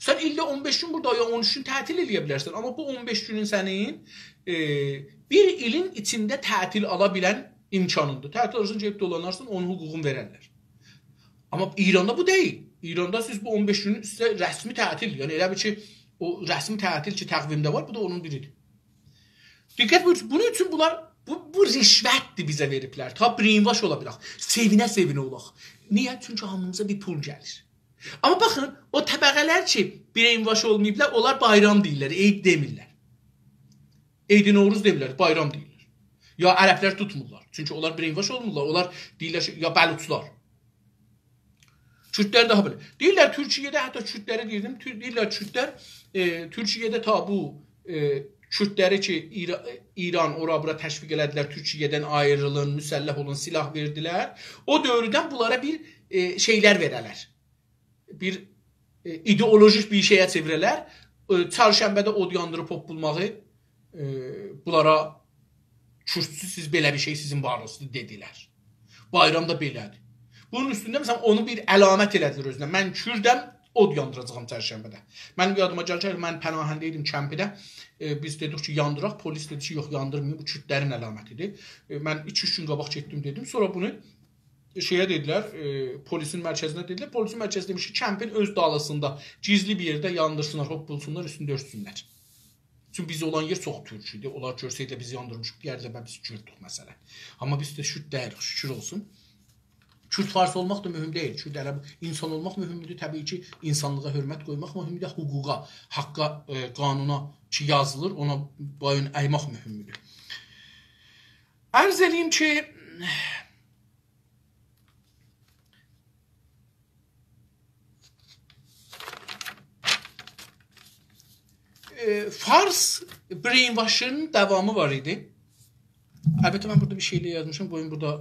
Sən ildə 15 gün burada ya 13 gün tətil eləyə bilərsən. Amma bu 15 günün sənin bir ilin içində tətil ala bilən imkanındır. Tətil arasını cebdə olanlarsın, onun hüququnu verərlər. Amma İranda bu deyil. İranda siz bu 15 günün sizə rəsmi tətil, yəni elə bir ki, o rəsmi tətil ki, təqvimdə var, bu da onun biridir. Diqqət buyursun, bunun üçün bunlar, bu rişvətdir bizə veriblər. Ta brainwash ola bilək, sevinə olaq. Niyə? Çünki hamımıza bir pul gəlir. Amma baxın, o təbəqələr ki, brainwash olmayıblar, onlar bayram deyirlər, Eid demirlər. Eid-i Novruz demirlər, bayram deyirlər. Ya ərəblər tutmurlar. Çünki onlar brainwash olmurlar, onlar deyirlər ya bəluçlar. Kürdlər daha belə. Deyirlər Türkiyədə, hətta Kürdləri deyirdim, deyirlər Kürdlər Türkiyədə ta bu Kürdləri ki, İran ora-bura təşviq elədilər, Türkiyədən ayrılın, müsəlləh olun, silah verdilər. O dövrdən bunlara bir şeylər verələr. Bir ideolojik bir şeyə çevirələr. Çarşənbədə od yandırıb hop bulmağı bunlara kürsüsüz siz belə bir şey sizin varlığınızdır dedilər. Bayram da belədir. Bunun üstündə məsələn onu bir əlamət elədilər özünə. Mən Kürdəm, od yandıracağam çərşənbədə. Mənim yadıma gəlir ki, mən Pənahəndə idim Kəmpidə. Biz dedik ki, yandıraq. Polis dedi ki, yox yandırmayın. Bu Kürdlərin əlamətidir. Mən 2-3 gün qabaq getdim dedim. Sonra bunu şeyə dedilər, polisin mərkəzinə dedilər. Polisin mərkəzi demiş ki, kəmpin öz dalasında gizli bir yerdə yandırsınlar, hop bulsunlar, üstündə örtsünlər. Çünki bizə olan yer çox türk idi. Onlar görsəydə bizi yandırmışıq, deyərlər biz Kürdük məsələn. Amma biz də Kürt deyirik, şükür olsun. Kürt fars olmaq da mühüm deyil. Kürt ərəb insan olmaq mühümdür. Təbii ki, insanlığa hörmət qoymaq mühümdür. Hüquqa, haqqa, qanuna ki yazılır, ona boyun əymək mühümdür. Ərz edeyim ki, Fars brainwash'ın davamı var idi. Əlbəttə mən burada bir şeylə yazmışım. Bugün burada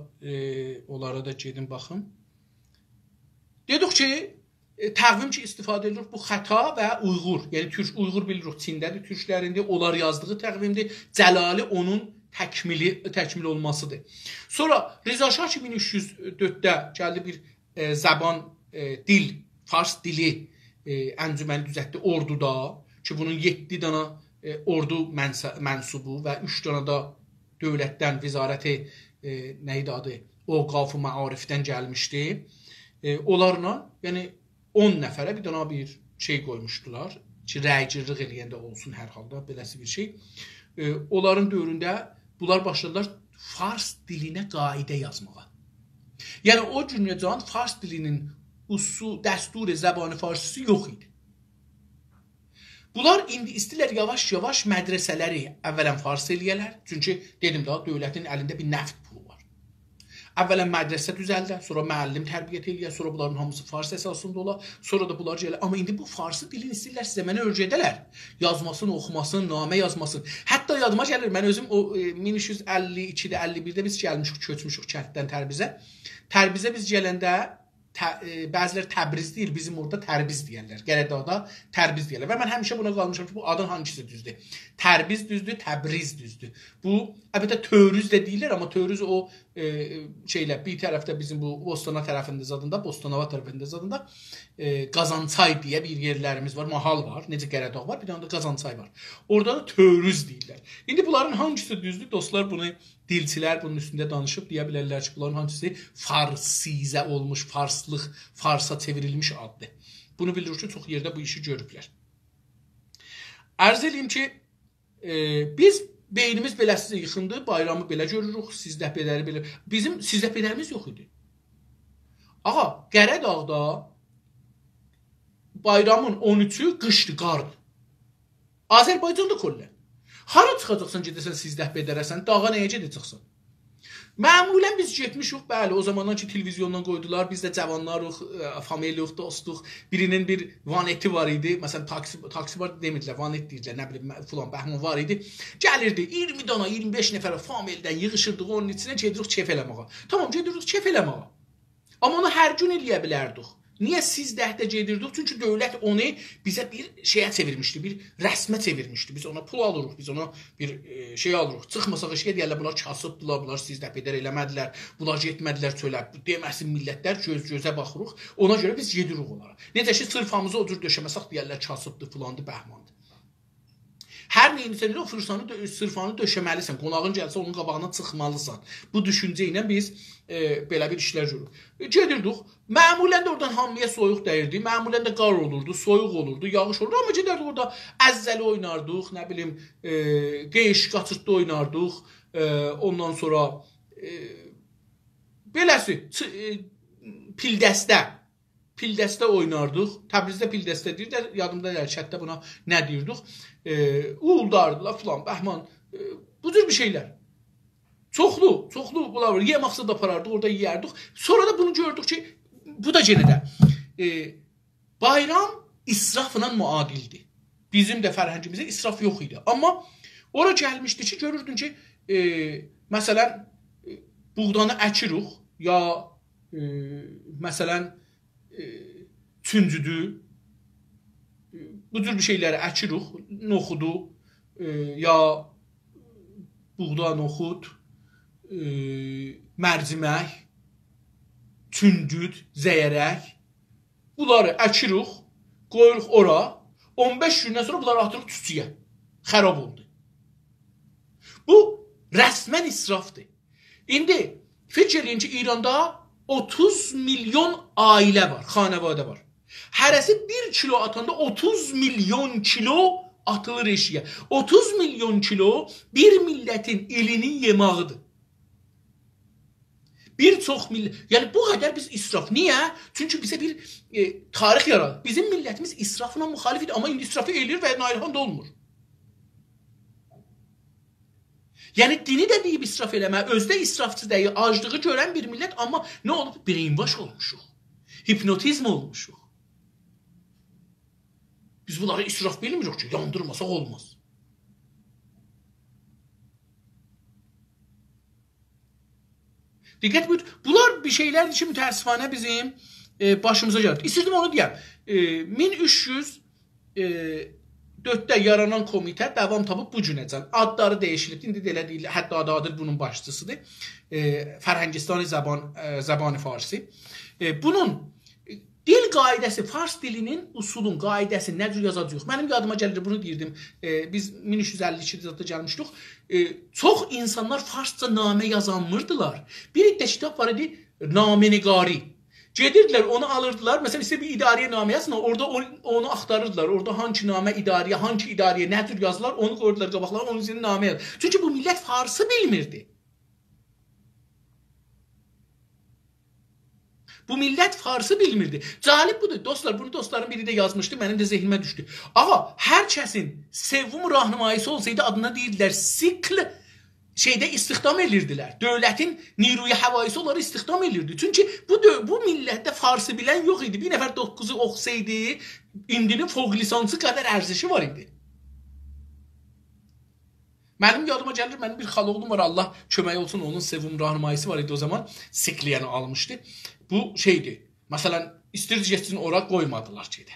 onlara da gedin baxın. Dedik ki, təqvim ki istifadə edilir bu xəta və Uyğur. Yəni Uyğur bilirik Çindədir, türklərində onlar yazdığı təqvimdir. Cəlali onun təkmil olmasıdır. Sonra Reza Şah 1304-də gəldi bir zəban dil, Fars dili əncüməni düzəltdi orduda. Ki bunun 7 dana ordu mənsubu və 3 dana da dövlətdən, vizarəti neydi adı, Oqaf-ı Maarifdən gəlmişdi. Onlarla, yəni 10 nəfərə bir dana bir şey qoymuşdular ki, rəygirlik eləyəndə olsun hər halda, beləsi bir şey. Onların dövründə bunlar başladılar Fars dilinə qaidə yazmağa. Yəni o cümləcan Fars dilinin dəsturi zəbanı farsisi yox idi. Bunlar indi istəyirlər yavaş-yavaş mədrəsələri əvvələn fars eləyələr. Çünki dedim daha dövlətin əlində bir nəft pulu var. Əvvələn mədrəsə düzəldə, sonra müəllim tərbiyyət eləyər, sonra bunların hamısı fars əsasında olar, sonra da bunlar gələr. Amma indi bu farsı dilini istəyirlər sizə mənə öyrədələr. Yazmasın, oxumasın, namə yazmasın. Hətta yadıma gəlir, mən özüm o 1352-də, 51-də biz gəlmişik, köçmüşük kənddən Tərbizə. Tərbizə biz gələndə bəziləri Təbriz deyir, bizim orada Tərbiz deyərlər. Qərədada Tərbiz deyərlər. Və mən həmişə buna qalmışam ki, bu adın hangisi düzdür? Tərbiz düzdür, Təbriz düzdür. Bu, əlbəttə Törüz də deyirlər, amma Törüz o şeylə, bir tərəfdə bizim bu Bostana tərəfində zadında, Bostanava tərəfində zadında Qazancay deyə bir yerlərimiz var, mahal var, necə Qərədağ var, bir dənə də Qazancay var. Orada da Törüz deyirlər. İndi bunların hangisi düzdür? Dostlar bunu dilçilər bunun üstündə danışıb deyə bilərlər ki, bunların hangisi farsizə olmuş, farslıq, farsa çevrilmiş addır. Bunu bilirik ki, çox yerdə bu işi görüblər. Ərz edeyim ki, biz beynimiz belə sizə yıxındı, bayramı belə görürük, sizdəhbədəri belə. Bizim sizdəhbədərimiz yox idi. Ağa, Qərədağda bayramın 13-ü qışdı, qardı. Azərbaycanda kollən. Hara çıxacaqsan, gedəsən sizdəhbədərəsən, dağa nəyə gedəcəksən? Məmulən biz getmişik, bəli, o zamandan ki, televizyondan qoydular, biz də cavanlarıq, familiyıq, dostuq, birinin bir vaneti var idi, məsələn, taksi var demirdilər, vanet deyirdilər, nə bilim, filan, bəhman var idi, gəlirdi, 20 dana, 25 nəfərə familiyədən yığışırdıq, onun içinə gedirik kef eləməyə. Tamam, gedirik kef eləməyə. Amma onu hər gün eləyə bilərdik. Niyə sizdəhdə gedirdik? Çünki dövlət onu bizə bir şeyə çevirmişdi, bir rəsmə çevirmişdi. Biz ona pul alırıq, biz ona bir şey alırıq. Çıxmasaq işə deyərlər, bunlar kasıbdılar, bunlar sizdəhbədər eləmədilər, bunlar getmədilər çölə. Deməsin millətlər, göz-gözə baxırıq. Ona görə biz gedirik onlara. Necə ki, sırfamızı o cür döşəməsək deyərlər, kasıbdır, filandır, bəhmandır. Hər neyinsə o sırfanı döşəməlisən, qonağın gəlsə onun qabağına çıxmalısan. Bu düşüncə ilə biz belə bir işlər görürük. Gedirdik, məmulən də oradan hamıya soyuq dəyirdi, məmulən də qar olurdu, soyuq olurdu, yağış olurdu, amma gedərdik orada əzzəli oynardıq, nə bilim, qeyş qaçırtda oynardıq, ondan sonra beləsi, pildəstə oynardıq. Təbrizdə pildəstə deyirlər, yadımda deyil, şəhətdə buna nə deyirdik? Uğuldardılar filan, bəhman, bu cür bir şeylər. Çoxlu bunlar var. Yemaqsa da aparardıq, orada yiyərdik. Sonra da bunu gördük ki, bu da yenə də bayram israfla müadildir. Bizim də fərhəngimizdə israf yox idi. Amma Ora gəlmişdi ki, görürdün ki, məsələn, buğdanı əkirik, ya məsələn, tüncüdür, bu cür bir şeyləri əkirik, noxudu, ya buğda, noxud, mərcimək, tündüd, zəyərək, bunları əkirik, qoyuruq ora, 15 gündən sonra bunları atırıq tüstüyə, xərab oldu. Bu, rəsmən israfdır. İndi, fikir eləyin ki, İranda 30 milyon ailə var, xanəvadə var. Hərəsi 1 kilo atanda 30 milyon kilo atılır eşiyə. 30 milyon kilo bir millətin ilinin yemağıdır. Bir çox millət, yəni bu qədər biz israf. Niyə? Çünki bizə bir tarix yaradır. Bizim millətimiz israfına müxalif idi, amma indi israfı eləyir və nailhan da olmur. Yəni dini də deyib israf eləmə, özdə israfçı deyil, aclığı görən bir millət, amma nə olub? Brainwash olmuşuq. Hipnotizm olmuşuq. Biz bunları israf bilmirik ki, yandırmasaq olmaz. Diqqət buyur, bunlar bir şeylərdir ki, mütəəssifanə bizim başımıza gəlir. İstirdim onu deyəm. 1304-də yaranan komitə davam tapıb bu günəcən. Adları dəyişilib, indi də elə deyil, hətta adı bunun başçısıdır. Fərhəngistani Zəbani Farsi. Bunun dil qaidəsi, fars dilinin usulun qaidəsi nə cür yazacaq? Mənim yadıma gəlir, bunu deyirdim. Biz 1352-də gəlmişdik. Çox insanlar farsca namə yazanmırdılar. Bir iddə kitab var idi, Namenigari. Gedirdilər, onu alırdılar. Məsələn, istə bir idarəyə namə yazsın, orada onu axtarırdılar. Orada hangi namə idarəyə, hangi idarəyə nə tür yazdılar, onu qoyurdular qabaqlarına, onun üzerində namə yazdı. Çünki bu millət farsı bilmirdi. Bu millət farsı bilmirdi. Cəlib budur. Dostlar, bunu dostların biri də yazmışdı, mənim də zehnimə düşdü. Ağa, hər kəsin sevum rahnumayisi olsaydı adına deyirdilər, sikl şeydə istihdam edirdilər. Dövlətin niruya həvaisi onları istihdam edirdi. Çünki bu millətdə farsı bilən yox idi. Bir nəfər 9-u oxusaydı, indinin fouq lisansı qədər ərzişi var idi. Mənim yadıma gəlir, mənim bir xaloğlum var, Allah kömək olsun, onun sevum rahnumayisi var idi o zaman. Sikliyanı almışdı. Bu şeydir. Məsələn, istirdi getsin ora, qoymadılar ki.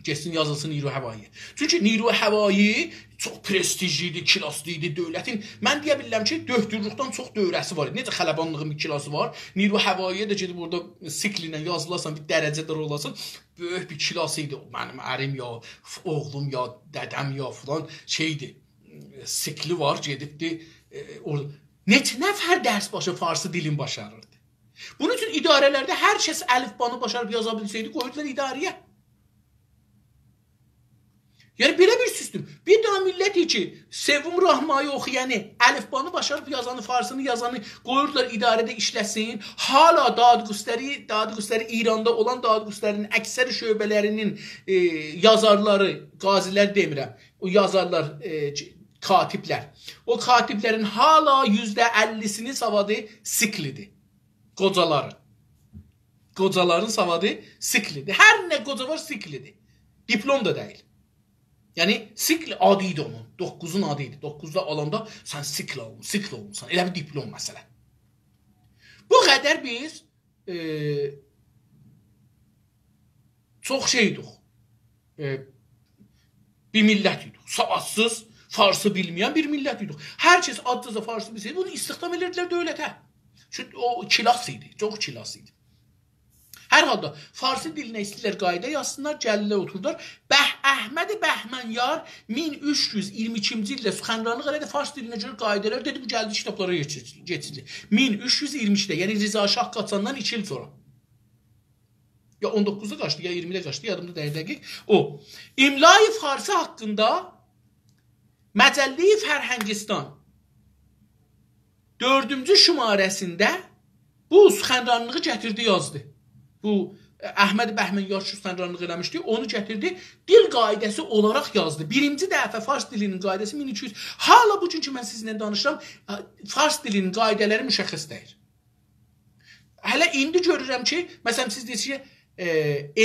Getsin yazılsın Niru Həvai. Çünki Niru Həvai çox prestijliydi, kilaslıydı dövlətin. Mən deyə bilirəm ki, döhdürlükdən çox dövrəsi var idi. Necə xələbanlığın bir kilası var. Niru Həvaiyə də gedib orada sikli ilə yazılasan, bir dərəcədar olasan, böyük bir kilası idi. Mənim ərim ya, oğlum ya, dədəm ya filan şeydi. Sikli var, gedibdi. Neçə nəfər dərs başı farsı dilin başarırdı. Bunun üçün idarələrdə hər kəs əlifbanı başarıb yaza bilsəydi, qoyurdular idarəyə. Yəni, belə bir sistem. Bir daha millət ki, sevum rahmayı oxuyanı, əlifbanı başarıb yazanı, farsını yazanı qoyurdular idarədə işləsin. Hala dadqüstləri İranda olan dadqüstlərin əksər şöbələrinin yazarları, qazilər demirəm, o yazarlar, katiblər. O katiblərin hala %50'sinin savadı siklidir. Qocaların savadı siklidir. Hər nə qoca var siklidir. Diplom da deyil. Yəni sikl adı idi onun. 9'un adı idi. 9'da alanda sən sikl olmuşsan. Elə bir diplom məsələ. Bu qədər biz çox şeydik. Bir millət idik. Savadsız, farsı bilməyən bir millət idik. Hər kəs adlıca farsı bilsəydi, bunu istihdam edirdilər dövlətə. Çünki o kilas idi. Çox kilas idi. Hər halda farsi dilinə istəyirlər qayda yazsınlar, gəlirlər oturdular. Əhməd Bəhmənyar 1322-ci ildə Süxənranlıq elədi, fars dilinə görə qaydalar dedi, bu gəldi kitablara geçildi. 1322-də, yəni Rıza Şah qaçandan 2 il sonra. Ya 19'da qaçdı, ya 20'də qaçdı, yadımda dəqiq. O, İmla-i Farsi haqqında Məcəlli-i Fərhəngistan 4-cü şumarəsində bu Süxənranlığı gətirdi, yazdı. Bu Əhməd Bəhmənyar Süxənranlıq eləmişdi, onu gətirdi, dil qaidəsi olaraq yazdı. Birinci dəfə fars dilinin qaidəsi 1200. Hala bugün ki, mən sizinlə danışıram, fars dilinin qaydələri müşəxəs deyir. Hələ indi görürəm ki, məsələn, siz deyirsiniz ki,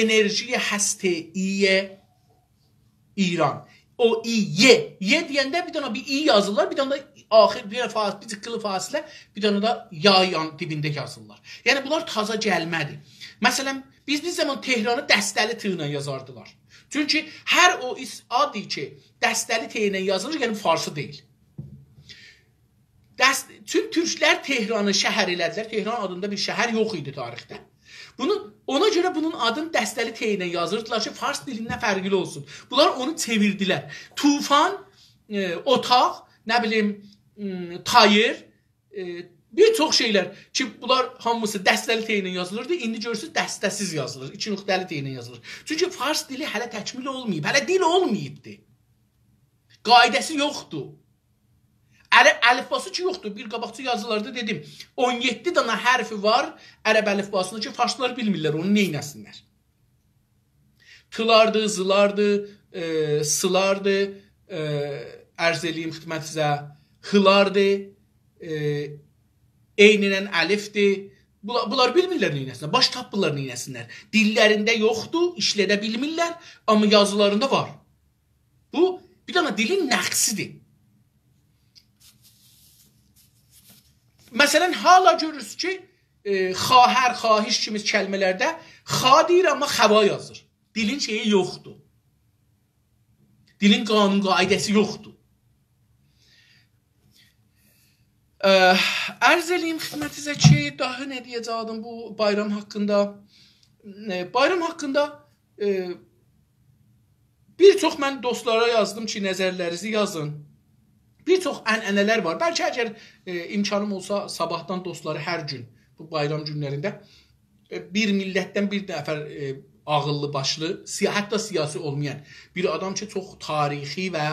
enerjiyə həstəiyyə İran. O i ye. Ye deyəndə bir dənə bir i yazırlar, bir dənə də axir bir cıqqılı fasilə, bir dənə də ya dibində yazırlar. Yəni bunlar taza gəlmədir. Məsələn, biz bir zaman Tehranı dəstəli t ilə yazardılar. Çünki hər o adı ki, dəstəli t ilə yazılır, yəni farsı deyil. Tüm türklər Tehranı şəhər elədilər. Tehran adında bir şəhər yox idi tarixdə. Ona görə bunun adını dəstəli t ilə yazırdılar ki, fars dilindən fərqli olsun. Bunlar onu çevirdilər. Tufan, otaq, nə bilim, tayır, bir çox şeylər ki, bunlar hamısı dəstəli t ilə yazılırdı. İndi görürsünüz, dəstəsiz yazılır. 2 nöqtəli t ilə yazılır. Çünki fars dili hələ təkmil olmayıb. Hələ dil olmayıbdır. Qaidəsi yoxdur. Əlifbası ki yoxdur. Bir qabaqçı yazılarda dedim. 17 dənə hərfi var ərəb əlifbasında ki, farslar bilmirlər onu neynəsinlər. Tılardı, zılardı, sılardı, ərz eləyim xidmətinizə, hılardı, eynən əlifdir. Bunlar bilmirlər neynəsinlər. Baş tapırlar neynəsinlər. Dillərində yoxdur, işlədə bilmirlər, amma yazılarında var. Bu, bir dənə dilin nəqsidir. Məsələn, hala görürsünüz ki, xahər, xahiş kimi kəlmələrdə xa deyir, amma xəva yazır. Dilin şeyi yoxdur. Dilin qanun qaidəsi yoxdur. Ərz eləyim xidmətinizə ki, daha nə deyəcəkdim bu bayram haqqında? Bayram haqqında bir çox mən dostlara yazdım ki, nəzərlərinizi yazın. Bir çox ənənələr var. Bəlkə əgər imkanım olsa sabahdan dostları hər gün bu bayram günlərində bir millətdən bir nəfər ağıllı başlı, hətta siyasi olmayan bir adam ki, çox tarixi və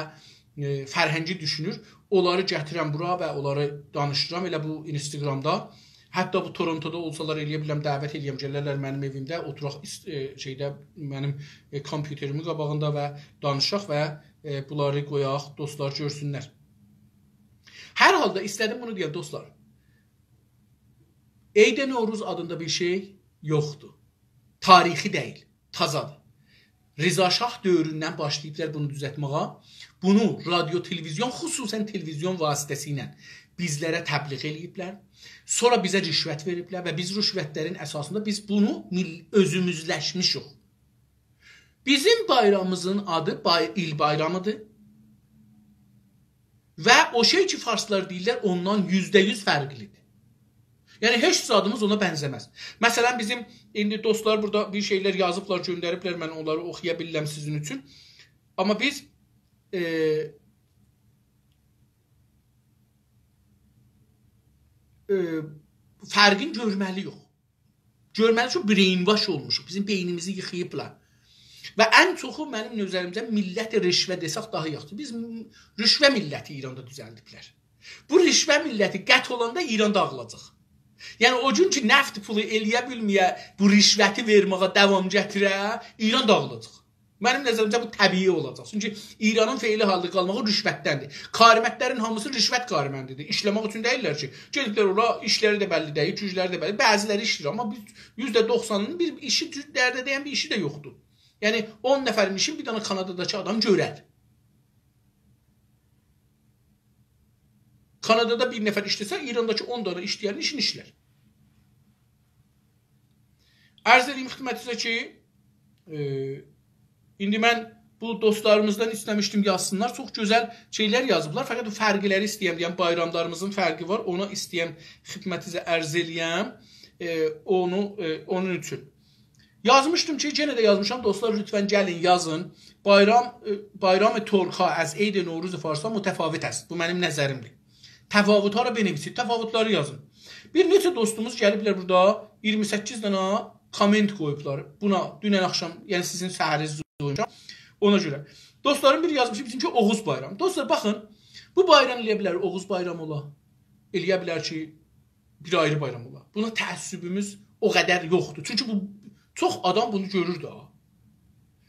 fərhəngi düşünür. Onları gətirəm bura və onları danışıram elə bu Instagramda. Hətta bu Torontoda olsalar eləyə biləm, dəvət eləyəm, gələrlər mənim evimdə, oturaq şeydə mənim kompüterimin qabağında və danışaq və bunları qoyaq, dostlar görsünlər. Hər halda istədim bunu deyəm, dostlar. Eyd-i Novruz adında bir şey yoxdur. Tarixi deyil, tazadır. Rıza Şah dövründən başlayıblar bunu düzəltməyə. Bunu radio, televizyon, xüsusən televizyon vasitəsilə bizlərə təbliğ eləyiblər. Sonra bizə rüşvət veriblər və biz rüşvətlərin əsasında biz bunu özümüzləşmişik. Bizim bayramımızın adı il bayramıdır. Və o şey ki, farslar deyirlər, ondan %100 fərqlidir. Yəni, heç zadımız ona bənzəməz. Məsələn, bizim indi dostlar burada bir şeylər yazıblar, göndəriblər, mən onları oxuya bilirəm sizin üçün. Amma biz fərqin görməliyik. Görməli ki, brainwash olmuşuq. Bizim beynimizi yıxıyıblar. Və ən çoxu mənim nəzərimcə millət rüşvə desək daha yaxşı. Biz rüşvə milləti İranda düzəldiblər. Bu rüşvə milləti qət olanda İran dağılacaq. Yəni o gün ki, nəft pulu eləyə bilməyə, bu rüşvəti verməyə davam gətirə, İran dağılacaq. Mənim nəzərimcə bu təbii olacaq. Çünki İranın feili halda qalmağı rüşvətdəndir. Qarimətlərin hamısı rüşvət qariməndidir. İşləmək üçün deyirlər ki, gediblər ora, işləri də bəlli deyil, gücləri də bəlli. Bəziləri işləyir, amma %90'ının bir işi dərdə deyən bir işi də yoxdur. Yəni 10 nəfərin işin bir dənə Kanadadakı adam görər. Kanadada bir nəfər işləsə, İrandakı 10 dənə işləyənin işini işlər. Ərz edeyim xidmətinizə ki, indi mən bu dostlarımızdan istəmişdim yazsınlar. Çox gözəl şeylər yazıblar. Fəqət o fərqləri istəyəm deyəm. Bayramlarımızın fərqi var. Ona istəyəm xidmətinizə ərz eləyəm. Onun üçün. Yazmışdım ki, yenə də yazmışam. Dostlar, lütfən gəlin, yazın. Bayram-ı Torxa az Eyd-i Novruz-u Farsa mütəfavit است. Bu mənim nəzərimdir. Təfavutlara benevisi, təfavutları yazın. Bir neçə dostumuz gəliblər burada 28 dənə komment qoyublar. Buna dünən axşam, yəni sizin səhəriniz boyunca. Ona görə. Dostlarım bir yazmışım, bizimki Oğuz bayramı. Dostlar, baxın, bu bayram eləyə bilər Oğuz bayramı ola. Eləyə bilər ki, bir ayrı bayram ola. Buna təəssübümüz o qədər yoxdur. Çünki bu çox adam bunu görür də.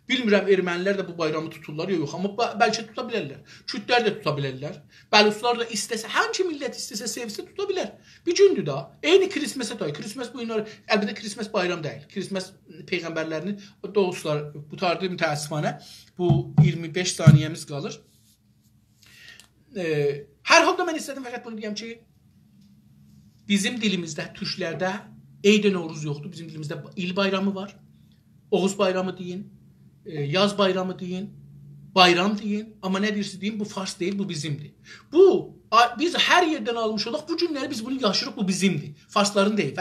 Bilmirəm ermənilər də bu bayramı tuturlar yox, amma bəlkə tuta bilərlər. Kürdlər də tuta bilərlər. Bəluçlar da istəsə, hansı millət istəsə, sevsə tuta bilər. Bir gündür da. Eyni Krisməsə tay. Krisməs bu günlər əlbəttə Krisməs bayram deyil. Krisməs peyğəmbərlərinin dostlar bu tarixdə mütəəssifanə bu 25 saniyəmiz qalır. Hər halda mən istədim fəqət bunu deyəm ki, bizim dilimizdə, türklərdə Eid-i Novruz yoxdur. Bizim dilimizdə il bayramı var. Oğuz bayramı deyin, yaz bayramı deyin, bayram deyin. Amma nə deyirsiniz deyin, bu fars deyil, bu bizimdir. Bu, biz hər yerdən almış olaq, bu günləri biz bunu yaşırıq, bu bizimdir. Farsların deyil.